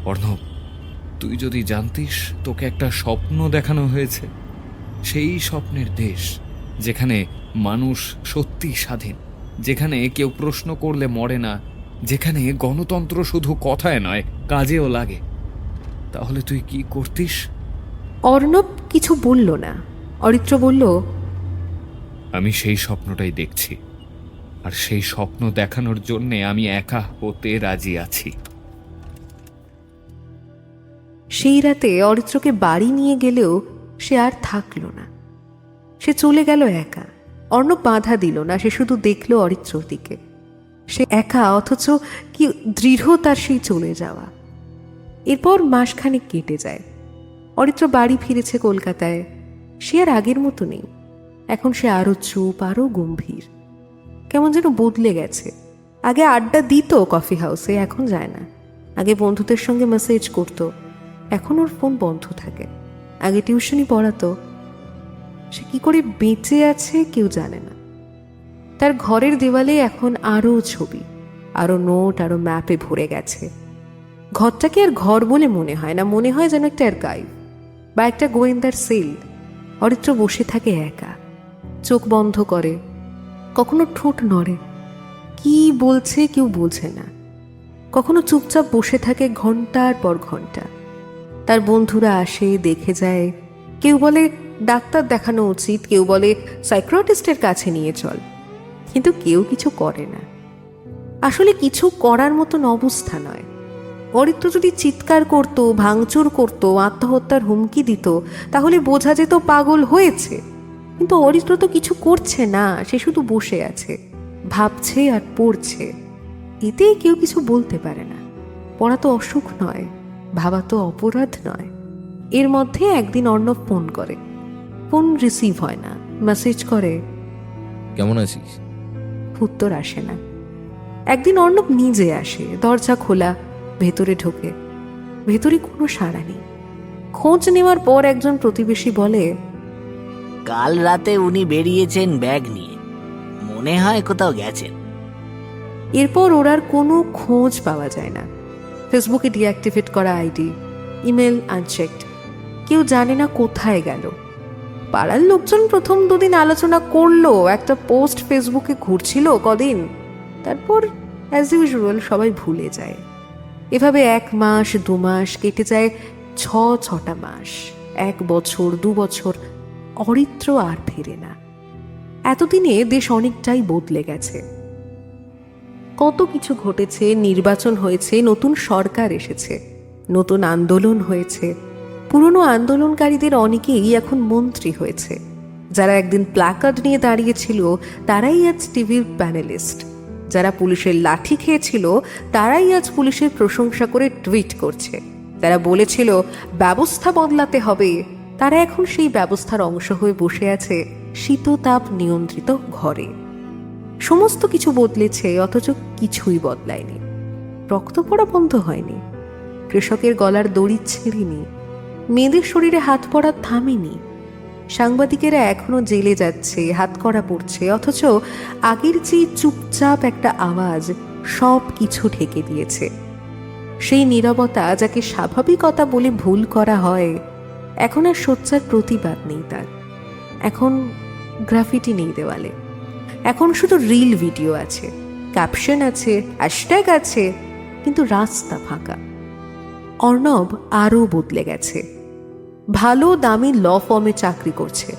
অর্ণব, তুই যদি জানতিস তোকে একটা স্বপ্ন দেখানো হয়েছে, সেই স্বপ্নের দেশ যেখানে মানুষ সত্যি স্বাধীন, যেখানে কেউ প্রশ্ন করলে মরে না, যেখানে গণতন্ত্র শুধু কথায় নয় কাজেও লাগে, তাহলে তুই কি করতিস? অর্ণব কিছু বলল না। অরিত্র বলল, আমি সেই স্বপ্নটাই দেখছি, আর সেই স্বপ্ন দেখানোর জন্যে আমি একা হতে রাজি আছি। সেই রাতে অরিত্রকে বাড়ি নিয়ে গেলেও সে আর থাকল না, সে চলে গেল একা। অর্ণব বাধা দিল না, সে শুধু দেখল অরিত্রর দিকে। সে একা, অথচ কি দৃঢ় তার সেই চলে যাওয়া। এরপর মাসখানেক কেটে যায়। অরিত্র বাড়ি ফিরেছে কলকাতায়। সে আর আগের মতো নেই, এখন সে আরো চুপ, আরো গম্ভীর, কেমন যেন বদলে গেছে। আগে আড্ডা দিত কফি হাউসে, এখন যায় না। আগে বন্ধুদের সঙ্গে মেসেজ করতো, এখন ওর ফোন বন্ধ থাকে। আগে টিউশনি পড়াতো। সে কি করে বেঁচে আছে কেউ জানে না। তার ঘরের দেওয়ালে এখন আরও ছবি, আরও নোট, আরও ম্যাপে ভরে গেছে। ঘরটাকে আর ঘর বলে মনে হয় না, মনে হয় যেন একটা আর্কাইভ বা একটা গোয়েন্দার সেল। অরিত্র বসে থাকে একা, চোখ বন্ধ করে, কখনো ঠোঁট নড়ে, কি বলছে কেউ বোঝে না। কখনো চুপচাপ বসে থাকে ঘন্টার পর ঘন্টা। তার বন্ধুরা আসে, দেখে যায়, কেউ বলে ডাক্তার দেখানো উচিত, কেউ বলে সাইকিয়াট্রিস্টের কাছে নিয়ে চল, কিন্তু কেউ কিছু করে না। আসলে কিছু করার মতন অবস্থা নয়। অরিত্র যদি চিৎকার করত, ভাঙচুর করত, আত্মহত্যার হুমকি দিত, তাহলে বোঝা যেত পাগল হয়েছে। কিন্তু অরিত্র তো কিছু করছে না, সে শুধু বসে আছে, ভাবছে আর পড়ছে। এতে কেউ কিছু বলতে পারে না। পড়া তো অসুখ নয়, ভাবা তো অপরাধ নয়। এর মধ্যে একদিন অর্ণব ফোন করে, ফোন রিসিভ হয় না। মেসেজ করে, কেমন আছিস? উত্তর আসে না। একদিন অর্ণব নিজে আসে, দরজা খোলা, ভেতরে ঢোকে। ভেতরে কোনো সাড়া নেই। খোঁজ নেওয়ার পর একজন প্রতিবেশী বলে, কাল রাতে উনি বেরিয়েছেন ব্যাগ নিয়ে, মনে হয় কোথাও গেছেন। এরপর ওর আর কোনো খোঁজ পাওয়া যায় না। ফেসবুকে ডিঅ্যাক্টিভেট করা আইডি, ইমেল আনচেকড, কেউ জানে না কোথায় গেল। পাড়ার লোকজন প্রথম দুদিন আলোচনা করলো, একটা পোস্ট ফেসবুকে ঘুরছিল কদিন, তারপর অ্যাজ ইউজুয়াল সবাই ভুলে যায়। এভাবে 1 মাস 2 মাস কেটে যায়, 6-6টা মাস, 1 বছর 2 বছর। অরিত্র আর ফেরে না। এতদিনে দেশ অনেকটাই বদলে গেছে, কত কিছু ঘটেছে। নির্বাচন হয়েছে, নতুন সরকার এসেছে, নতুন আন্দোলন হয়েছে। পুরনো আন্দোলনকারীদের অনেকেই এখন মন্ত্রী হয়েছে। যারা একদিন প্ল্যাকার্ড নিয়ে দাঁড়িয়েছিল তারাই আজ টিভির প্যানেলিস্ট। যারা পুলিশের লাঠি খেয়েছিল তারাই আজ পুলিশের প্রশংসা করে টুইট করছে। যারা বলেছিল ব্যবস্থা বদলাতে হবে, তারা এখন সেই ব্যবস্থার অংশ হয়ে বসে আছে শীততাপ নিয়ন্ত্রিত ঘরে। সমস্ত কিছু বদলেছে, অথচ কিছুই বদলায়নি। রক্ত পড়া বন্ধ হয়নি, কৃষকের গলার দড়ি ছিঁড়েনি, মেয়েদের শরীরে হাত পড়া থামেনি। সাংবাদিকেরা এখনো জেলে যাচ্ছে, হাত করা পড়ছে, অথচ আগের চেয়ে চুপচাপ একটা আওয়াজ সব কিছু ঢেকে দিয়েছে। সেই নীরবতা যাকে স্বাভাবিকতা বলে ভুল করা হয়, এখন আর সোচ্চার প্রতিবাদ নেই তার। এখন গ্রাফিটি নেই দেওয়ালে, এখন শুধু রিল ভিডিও আছে, ক্যাপশন আছে, হ্যাশট্যাগ আছে, কিন্তু রাস্তা ফাঁকা। অর্ণব আরও বদলে গেছে। ভালো দামি ল ফার্মে চাকরি করছে,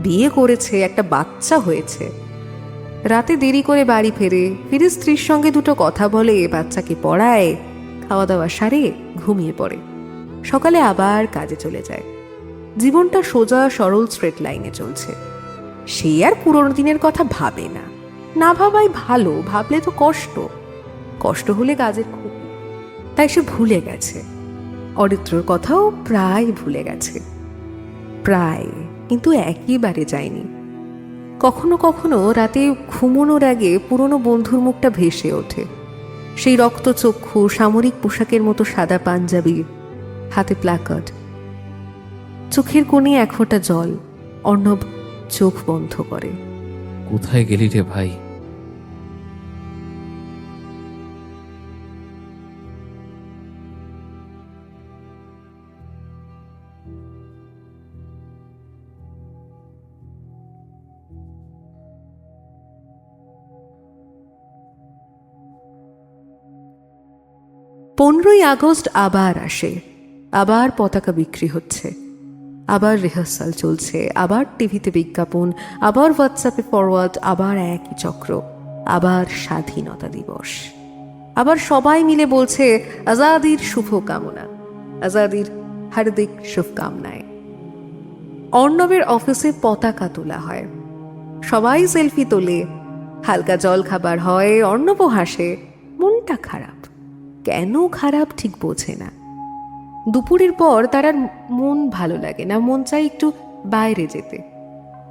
বিয়ে করেছে, একটা বাচ্চা হয়েছে। রাতে দেরি করে বাড়ি ফিরে স্ত্রীর সঙ্গে দুটো কথা বলে, বাচ্চাকে পড়ায়, খাওয়া দাওয়া সারে ঘুমিয়ে পড়ে। সকালে আবার কাজে চলে যায়। জীবনটা সোজা সরল স্ট্রেট লাইনে চলছে। সে আর পুরোনো দিনের কথা ভাবে না, না ভাবাই ভালো, ভাবলে তো কষ্ট হলে কাজের ক্ষতি। তাই সে ভুলে গেছে, অরিত্রর কথাও প্রায় ভুলে গেছে, প্রায়, কিন্তু একেবারে যায়নি। কখনো কখনো রাতে ঘুমানোর আগে পুরনো বন্ধুর মুখটা ভেসে ওঠে, সেই রক্তচক্ষু, সামরিক পোশাকের মতো সাদা পাঞ্জাবি, হাতে প্ল্যাকার্ড, চোখের কোণে এক ফোঁটা জল। অর্ণব চোখ বন্ধ করে। কোথায় গেলি রে ভাই? পনেরোই আগস্ট আবার আসে, আবার পতাকা বিক্রি হচ্ছে, আবার রিহার্সাল চলছে, আবার টিভিতে বিজ্ঞাপন, আবার হোয়াটসঅ্যাপে ফরওয়ার্ড, আবার একই চক্র, আবার স্বাধীনতা দিবস, আবার সবাই মিলে বলছে আজাদির শুভকামনা, আজাদির হার্দিক শুভকামনায়। অর্ণবের অফিসে পতাকা তোলা হয়, সবাই সেলফি তোলে, হালকা জল খাবার হয়, অর্ণবও হাসে। মনটা খারাপ, কেন খারাপ ঠিক বোঝে না। দুপুরের পর তার আর মন ভালো লাগে না, মন চাই একটু বাইরে যেতে।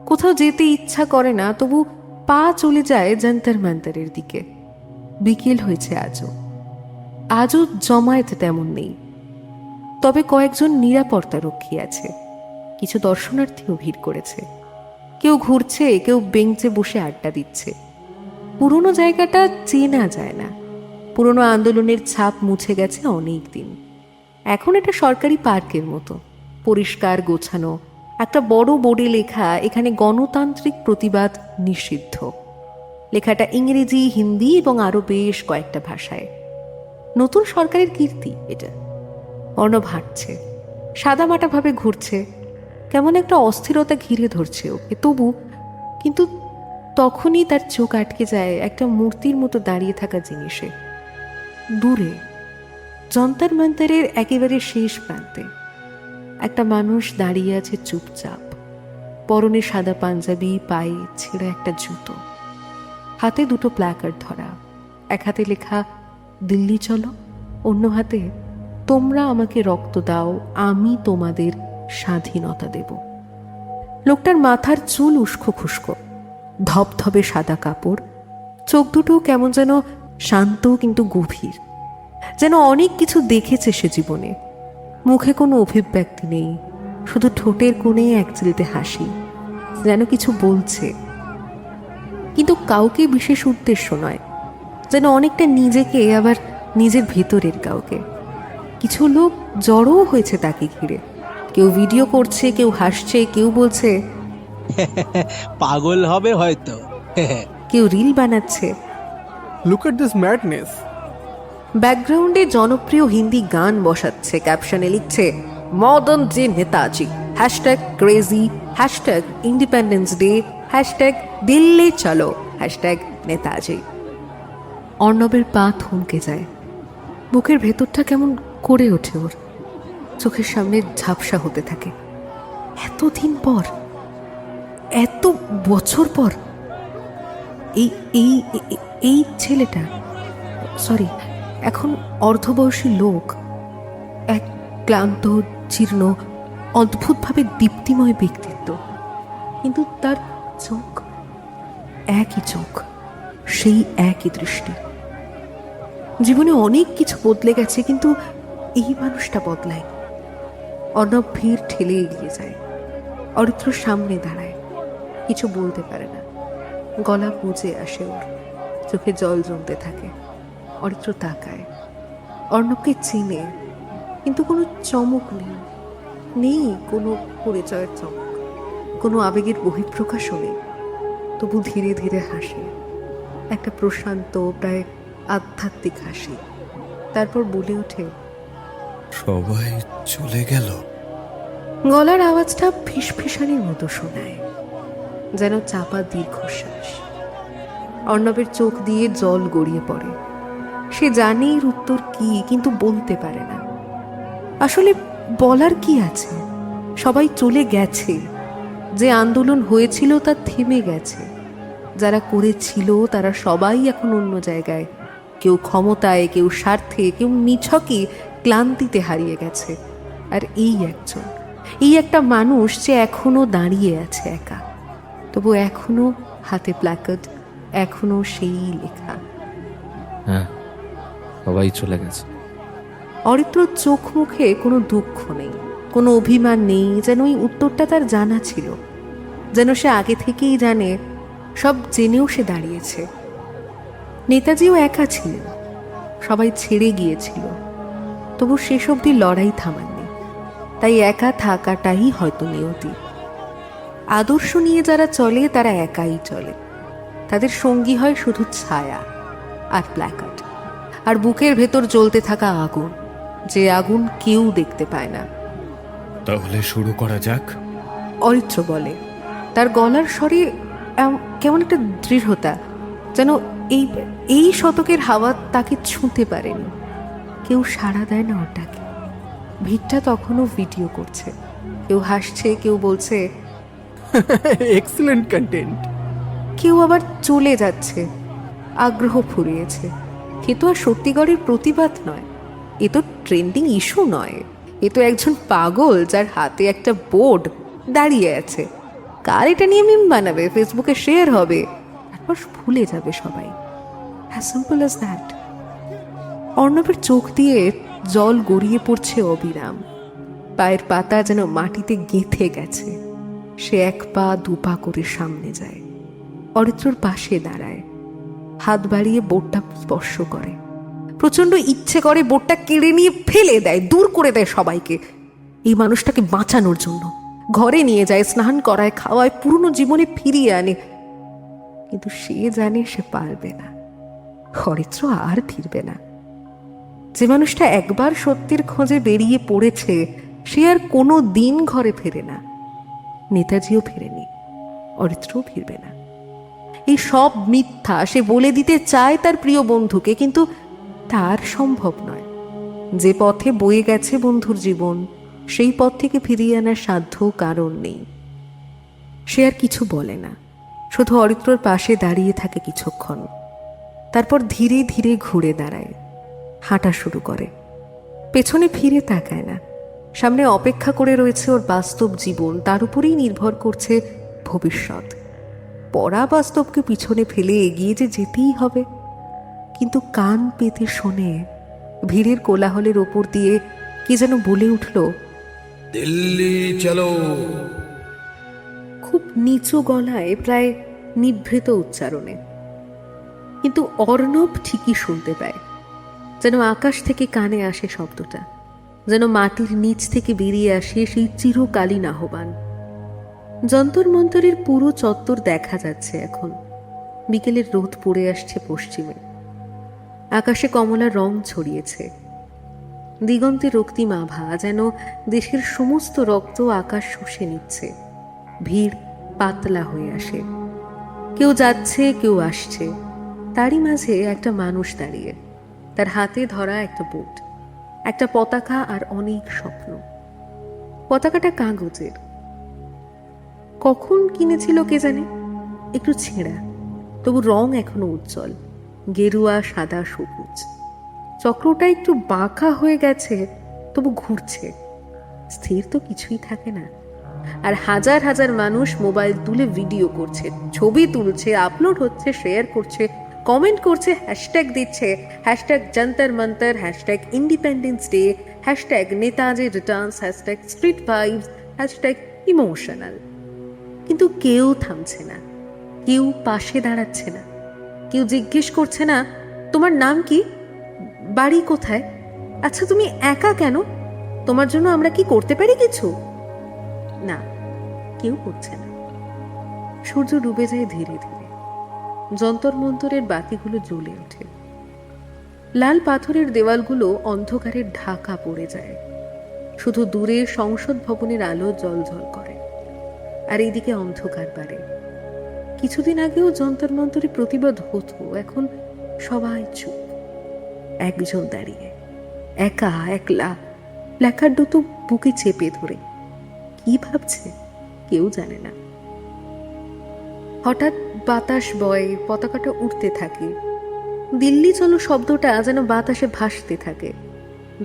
কোথাও যেতে ইচ্ছা করে না, তবু পা চলে যায় যন্তর মন্তরের দিকে। বিকেল হয়েছে আজও জমায়েত তেমন নেই, তবে কয়েকজন নিরাপত্তা রক্ষী আছে, কিছু দর্শনার্থীও ভিড় করেছে। কেউ ঘুরছে, কেউ বেঞ্চে বসে আড্ডা দিচ্ছে। পুরনো জায়গাটা চেনা যায় না, পুরনো আন্দোলনের ছাপ মুছে গেছে অনেক দিন। এখন এটা সরকারি পার্কের মতো, পরিষ্কার গোছানো। একটা বড় বোর্ডে লেখা, এখানে গণতান্ত্রিক প্রতিবাদ নিষিদ্ধ। লেখাটা ইংরেজি, হিন্দি এবং আরও বেশ কয়েকটা ভাষায়। নতুন সরকারের কীর্তি এটা। অর্ণব হাঁটছে, সাদামাটাভাবে ঘুরছে, কেমন একটা অস্থিরতা ঘিরে ধরছে ওকে। কিন্তু তখনই তার চোখ আটকে যায় একটা মূর্তির মতো দাঁড়িয়ে থাকা জিনিসে, দূরে যন্তর মন্তরের একেবারে শেষ প্রান্তে। একটা মানুষ দাঁড়িয়ে আছে চুপচাপ, পরনে সাদা পাঞ্জাবি, পায়ে ছেঁড়া একটা জুতো, হাতে দুটো প্ল্যাকার্ড ধরা, এক হাতে লেখা দিল্লি চলো, অন্য হাতে তোমরা আমাকে রক্ত দাও, আমি তোমাদের স্বাধীনতা দেব। লোকটার মাথার চুল উস্কো খুস্কো, ধবধবে সাদা কাপড়, চোখ দুটো কেমন যেন শান্ত কিন্তু গভীর, যেন অনেক কিছু দেখেছে সে জীবনে। মুখে কোনো অভিব্যক্তি নেই, শুধু ঠোঁটের কোণে এক চিলতে হাসি, যেন কিছু বলছে, কিন্তু কাউকে বিশেষ উদ্দেশ্য নয়, যেন অনেকটা নিজেকে, আবার নিজের ভেতরের কাউকে। কিছু লোক জড়ো হয়েছে তাকে ঘিরে, কেউ ভিডিও করছে, কেউ হাসছে, কেউ বলছে পাগল হবে হয়তো, কেউ রিল বানাচ্ছে। Look at this madness. ব্যাকগ্রাউন্ডে জনপ্রিয় হিন্দি গান বসাচ্ছে, ক্যাপশনে লিখছে মদন যে Netaji, hashtag crazy, hashtag independence day, hashtag Delhi চলো, হ্যাশট্যাগ নেতাজি। অর্ণবের পা থমকে যায়, বুকের ভেতরটা কেমন করে ওঠে ওর, চোখের সামনে ঝাপসা হতে থাকে। এতদিন পর, এত বছর পর এই এই এই ছেলেটা, সরি, এখন অর্ধবয়সী লোক, এক ক্লান্ত, জীর্ণ, অদ্ভুতভাবে দীপ্তিময় ব্যক্তিত্ব, কিন্তু তার চোখ, একই চোখ, সেই একই দৃষ্টি। জীবনে অনেক কিছু বদলে গেছে, কিন্তু এই মানুষটা বদলায়। অর্ণব ভিড় ঠেলে এগিয়ে যায়, অরিত্রর সামনে দাঁড়ায়, কিছু বলতে পারে না, গলা বুঝে আসে ওর, চোখে জল জমতে থাকে। অরিত্র তাকায়, অর্ণবকে চিনে, কিন্তু কোনো চমক নেই, কোনো পরিচয়ের চমক। কোনো আবেগের বহিঃপ্রকাশও নেই, তবু ধীরে ধীরে হাসে, একটা প্রশান্ত প্রায় আধ্যাত্মিক হাসি। তারপর বলে ওঠে, সবাই চলে গেল। গলার আওয়াজটা ফিসফিসানির মতো শোনায়, যেন চাপা দীর্ঘশ্বাস। অর্ণবের চোখ দিয়ে জল গড়িয়ে পড়ে। সে জানে এর উত্তর কি, কিন্তু বলতে পারে না। আসলে বলার কি আছে? সবাই চলে গেছে। যে আন্দোলন হয়েছিল তা থেমে গেছে। যারা করেছিল তারা সবাই এখন অন্য জায়গায়, কেউ ক্ষমতায়, কেউ স্বার্থে, কেউ নিছকই ক্লান্তিতে হারিয়ে গেছে। আর এই একজন, এই একটা মানুষ যে এখনো দাঁড়িয়ে আছে একা, তবু এখনো হাতে প্ল্যাকার্ড, এখনো সেই লেখা। হ্যাঁ, সবাই চলে গেছে। অরিত্রর চোখ মুখে কোনো দুঃখ নেই, কোনো অভিমান নেই, যেন ওই উত্তরটা তার জানা ছিল, যেন সে আগে থেকেই জানে। সব জেনেও সে দাঁড়িয়েছে। নেতাজিও একা ছিলেন, সবাই ছেড়ে গিয়েছিল, তবু শেষ অবধি লড়াই থামাননি। তাই একা থাকাটাই হয়তো নিয়তি। আদর্শ নিয়ে যারা চলে তারা একাই চলে। তাদের সঙ্গী হয় শুধু ছায়া আর প্ল্যাকার্ড, আর বুকের ভেতর জ্বলতে থাকা আগুন, যে আগুন কেউ দেখতে পায় না। তাহলে শুরু করা যাক। অরিত্র বলে, তার গলার স্বরে কেমন একটা দৃঢ়তা, যেন এই শতকের হাওয়া তাকে ছুঁতে পারেনি। কেউ সাড়া দেয় না ওটাকে। ভিড়টা তখনও ভিডিও করছে, কেউ হাসছে, কেউ বলছে এক্সেলেন্ট কন্টেন্ট। কেউ আবার চলে যাচ্ছে, আগ্রহ ফুরিয়েছে। এ তো আর সত্যিকারের প্রতিবাদ নয়, এ তো ট্রেন্ডিং ইস্যু নয়, এ তো একজন পাগল যার হাতে একটা বোর্ড দাঁড়িয়ে আছে। কার এটা নিয়ে মিম বানাবে, ফেসবুকে শেয়ার হবে, তারপর ভুলে যাবে সবাই। As simple as that. অর্ণবের চোখ দিয়ে জল গড়িয়ে পড়ছে অবিরাম। পায়ের পাতা যেন মাটিতে গেঁথে গেছে। সে এক পা দুপা করে সামনে যায়, অরিত্রর পাশে দাঁড়ায়, হাত বাড়িয়ে বোর্ডটা স্পর্শ করে। প্রচন্ড ইচ্ছে করে বোর্ডটা কেড়ে নিয়ে ফেলে দেয়, দূর করে দেয় সবাইকে। এই মানুষটাকে বাঁচানোর জন্য ঘরে নিয়ে যায়, স্নান করায়, খাওয়ায়, পুরনো জীবনে ফিরিয়ে আনে। কিন্তু সে জানে সে পারবে না। অরিত্র আর ফিরবে না। যে মানুষটা একবার সত্যের খোঁজে বেরিয়ে পড়েছে, সে আর কোনো দিন ঘরে ফেরে না। নেতাজিও ফেরেনি, অরিত্রও ফিরবে না। এই সব মিথ্যা সে বলে দিতে চায় তার প্রিয় বন্ধুকে, কিন্তু তার সম্ভব নয়। যে পথে বয়ে গেছে বন্ধুর জীবন, সেই পথ থেকে ফিরিয়ে আনার সাধ্য কারণ নেই। সে আর কিছু বলে না, শুধু অরিত্রর পাশে দাঁড়িয়ে থাকে কিছুক্ষণ। তারপর ধীরে ধীরে ঘুরে দাঁড়ায়, হাঁটা শুরু করে। পেছনে ফিরে তাকায় না। সামনে অপেক্ষা করে রয়েছে ওর বাস্তব জীবন, তার উপরেই নির্ভর করছে ভবিষ্যৎ। পড়া বাস্তবকে পিছনে ফেলে এগিয়ে যে যেতেই হবে। কিন্তু কান পেতে শোনে, ভিড়ের কোলাহলের ওপর দিয়ে কি যেন বলে উঠল, দিল্লি চলো। খুব নিচু গলায়, প্রায় নিভৃত উচ্চারণে। কিন্তু অর্ণব ঠিকই শুনতে পায়, যেন আকাশ থেকে কানে আসে শব্দটা, যেন মাটির নিচ থেকে বেরিয়ে আসে সেই চিরকালীন আহ্বান। যন্তর মন্তরের পুরো চত্বর দেখা যাচ্ছে এখন। বিকেলের রোদ পড়ে আসছে পশ্চিমে, আকাশে কমলা রং ছড়িয়েছে। দিগন্তে রক্তিম আভা, যেন দেশের সমস্ত রক্ত আকাশ শুষে নিচ্ছে। ভিড় পাতলা হয়ে আসে, কেউ যাচ্ছে, কেউ আসছে। তারই মাঝে একটা মানুষ দাঁড়িয়ে, তার হাতে ধরা একটা বোর্ড, একটা পতাকা আর অনেক স্বপ্ন। পতাকাটা কাগজের, কখন কিনেছিল কে জানে, একটু ছেঁড়া, তবু রং এখনো উজ্জ্বল, গেরুয়া, সাদা, সবুজ। চক্রটা একটু বাঁকা হয়ে গেছে, তবু ঘুরছে। স্থির তো কিছুই থাকে না। আর হাজার হাজার মানুষ মোবাইল তুলে ভিডিও করছে, ছবি তুলছে, আপলোড হচ্ছে, শেয়ার করছে, কমেন্ট করছে, হ্যাশট্যাগ দিচ্ছে, hashtag Jantar Mantar, hashtag independence day, hashtag Netaji returns, hashtag street vibes, hashtag emotional. কিন্তু কেউ থামছে না, কেউ পাশে দাঁড়াচ্ছে না, কেউ জিজ্ঞেস করছে না, তোমার নাম কি, বাড়ি কোথায়, আচ্ছা তুমি একা কেন, তোমার জন্য আমরা কি করতে পারি কিছু? না, কেউ করছে না। সূর্য ডুবে যায় ধীরে ধীরে। যন্তর মন্তরের বাতিগুলো জ্বলে ওঠে। লাল পাথরের দেওয়ালগুলো অন্ধকারের ঢাকা পড়ে যায়। শুধু দূরে সংসদ ভবনের আলো জ্বলজ্বল করে, আর এইদিকে অন্ধকার বাড়ে। কিছুদিন আগেও যন্তর মন্তরে প্রতিবাদ হতো, এখন সবাই চুপ। একজন দাঁড়িয়ে, একা একলা, প্ল্যাকার্ড দুটো বুকে চেপে ধরে। কি ভাবছে কেউ জানে না। হঠাৎ বাতাস বয়, পতাকাটা উঠতে থাকে। দিল্লি চলো শব্দটা যেন বাতাসে ভাসতে থাকে,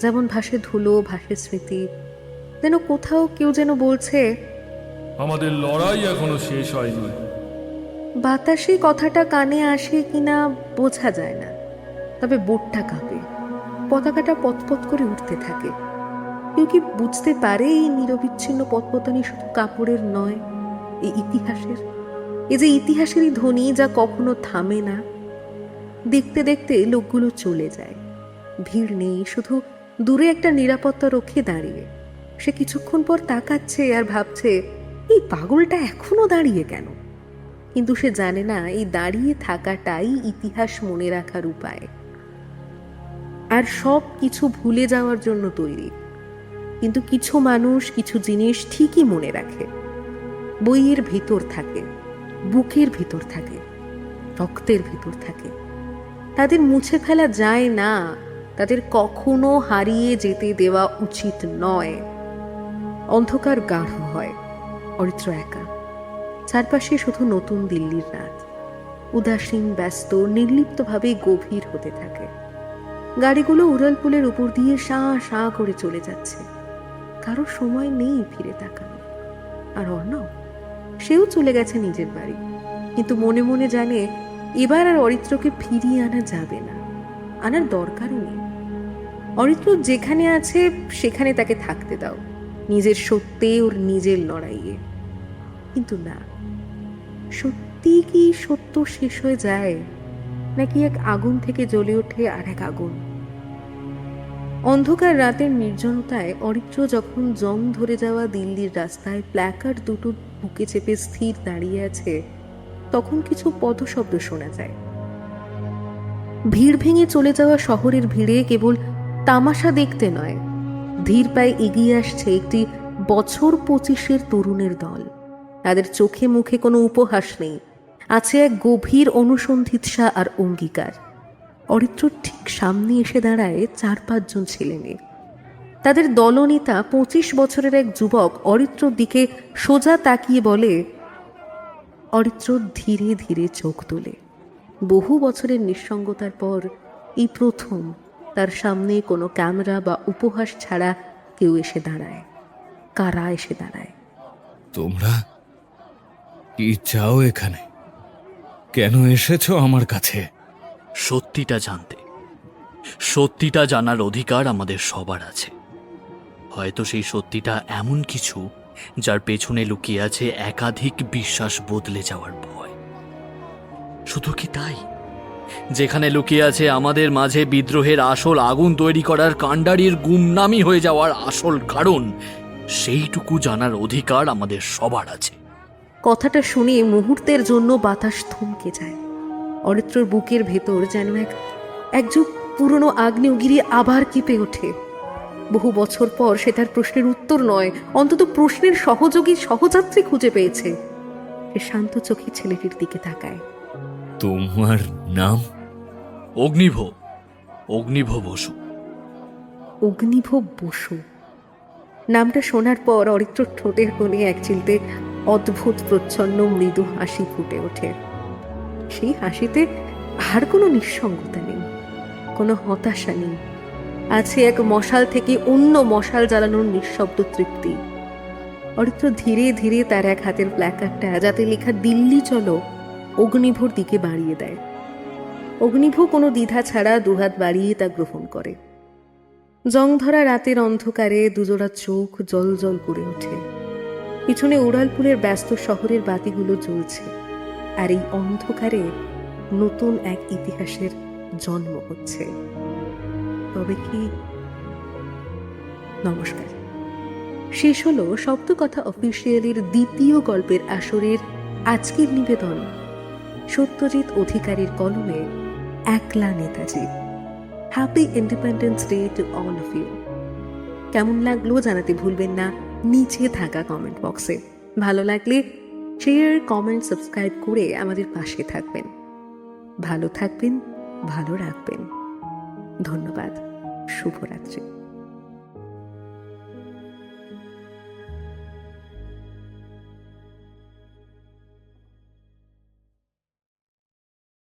যেমন ভাসে ধুলো, ভাসে স্মৃতি। যেন কোথাও কেউ যেন বলছে, আমাদের লড়াই এখনো শেষ হয়নি। বাতাসে কথাটা কানে আসে কিনা বোঝা যায় না, তবে বোটটা কাঁপে, পতাকাটা পতপত করে উঠতে থাকে। কেউ কি বুঝতে পারে এই নিরবিচ্ছিন্ন পতপতনই শুধু কাপড়ের নয়, এই ইতিহাসের? এই যে ইতিহাসেরই ধ্বনি যা কখনো থামে না। দেখতে দেখতে লোকগুলো চলে যায়, ভিড় নেই, শুধু দূরে একটা নিরাপত্তা রক্ষী দাঁড়িয়ে। সে কিছুক্ষণ পর তাকাচ্ছে আর ভাবছে, এই পাগলটা এখনো দাঁড়িয়ে কেন? কিন্তু সে জানে না এই দাঁড়িয়ে থাকাটাই ইতিহাস মনে রাখার উপায়, আর সব কিছু ভুলে যাওয়ার জন্য তৈরি। কিন্তু কিছু মানুষ, কিছু জিনিস ঠিকই মনে রাখে। বইয়ের ভিতর থাকে, বুকের ভিতর থাকে, রক্তের ভিতর থাকে। তাদের মুছে ফেলা যায় না, তাদের কখনো হারিয়ে যেতে দেওয়া উচিত নয়। অন্ধকার গাঢ় হয়। অরিত্র একা, চারপাশে শুধু নতুন দিল্লির রাত, উদাসীন, ব্যস্ত, নির্লিপ্তভাবে গভীর হতে থাকে। গাড়িগুলো উড়ালপুলের উপর দিয়ে শাঁ শাঁ করে চলে যাচ্ছে। কারো সময় নেই ফিরে তাকানো। আর অর্ণব, সেও চলে গেছে নিজের বাড়ি, কিন্তু মনে মনে জানে এবার আর অরিত্রকে ফিরিয়ে আনা যাবে না, আনার দরকারও নেই। অরিত্র যেখানে আছে সেখানে তাকে থাকতে দাও, নিজের সত্যে, ওর নিজের লড়াইয়ে। কিন্তু না, সত্যি কি সত্য শেষ হয়ে যায়, নাকি এক আগুন থেকে জ্বলে ওঠে আর এক আগুন? অন্ধকার রাতের নির্জনতায় অরিত্র যখন জং ধরে যাওয়া দিল্লির রাস্তায় প্ল্যাকার্ড দুটো বুকে চেপে স্থির দাঁড়িয়ে আছে, তখন কিছু পদশব্দ শোনা যায়। ভিড় ভেঙে চলে যাওয়া শহরের ভিড়ে কেবল তামাশা দেখতে নয়, ধীর পায়ে এগিয়ে আসছে একটি বছর 25-এর তরুণের দল। তাদের চোখে মুখে কোনো উপহাস নেই, আছে এক গভীর অনুসন্ধিৎসা আর অঙ্গীকার। অরিত্র ঠিক সামনে এসে দাঁড়ায় 4-5 জন ছেলে মেয়ে। তাদের দলনেতা 25 বছরের এক যুবক অরিত্রর দিকে সোজা তাকিয়ে বলে। অরিত্র ধীরে ধীরে চোখ তোলে। বহু বছরের নিঃসঙ্গতার পর এই প্রথম তার সামনে কোনো ক্যামেরা বা উপহাস ছাড়া কেউ এসে দাঁড়ায়। কারা এসে দাঁড়ায়? তোমরা কি চাও এখানে? কেন এসেছো আমার কাছে? সত্যিটা জানতে। সত্যিটা জানার অধিকার আমাদের সবার আছে। হয়তো সেই সত্যিটা এমন কিছু যার পেছনে লুকিয়ে আছে একাধিক বিশ্বাস বদলে যাওয়ার ভয়। শুধু কি তাই? যেখানে লুকিয়ে আছে আমাদের মাঝে বিদ্রোহের আসল আগুন তৈরি করার কাণ্ডারির গুমনামি হয়ে যাওয়ার আসল কারণ, সেইটুকু জানার অধিকার আমাদের সবার আছে। কথাটা শুনে মুহূর্তের জন্য বাতাস থমকে যায়। অরিত্রর বুকের ভেতর যেন এক যুগ পুরনো আগ্নেয়গিরি আবার কেঁপে ওঠে। বহু বছর পর সে তার প্রশ্নের উত্তর নয়, অন্তত প্রশ্নের সহযোগী, সহযাত্রী খুঁজে পেয়েছে। সে শান্ত চোখে ছেলেটির দিকে তাকায়। তোমার নাম? অগ্নিভ। অগ্নিভ বসু। অগ্নিভ বসু নামটা শোনার পর অরিত্রর ঠোঁটের কোণে এক চিলতে অদ্ভুত প্রচ্ছন্ন মৃদু হাসি ফুটে ওঠে। সেই হাসিতে আর কোনো নিঃসঙ্গতা নেই, কোনো হতাশা নেই, আছে এক মশাল থেকে অন্য মশাল জ্বালানোর নিঃশব্দ তৃপ্তি। অরিত্র ধীরে ধীরে তার এক হাতের প্ল্যাকার্ডটা, যাতে লেখা দিল্লি চলো, অগ্নিভর দিকে বাড়িয়ে দেয়। অগ্নিভ কোনো দ্বিধা ছাড়া দুহাত বাড়িয়ে তা গ্রহণ করে। জংধরা রাতের অন্ধকারে দুজোড়া চোখ জল জল করে ওঠে। পিছনে উড়ালপুরের ব্যস্ত শহরের বাতিগুলো জ্বলছে, আর এই অন্ধকারে নতুন এক ইতিহাসের জন্ম হচ্ছে। তবে কি? নমস্কার। শেষ হলো শব্দকথা অফিসিয়ালের দ্বিতীয় গল্পের আসরের আজকের নিবেদন সত্যজিৎ অধিকারীর কলমে একলা Netaji. Happy independence day to all of you. কেমন লাগলো জানাতে ভুলবেন না নিচে থাকা কমেন্ট বক্সে। ভালো লাগলে শেয়ার, কমেন্ট, সাবস্ক্রাইব করে আমাদের পাশে থাকবেন। ভালো থাকবেন, ভালো রাখবেন। ধন্যবাদ। শুভরাত্রি।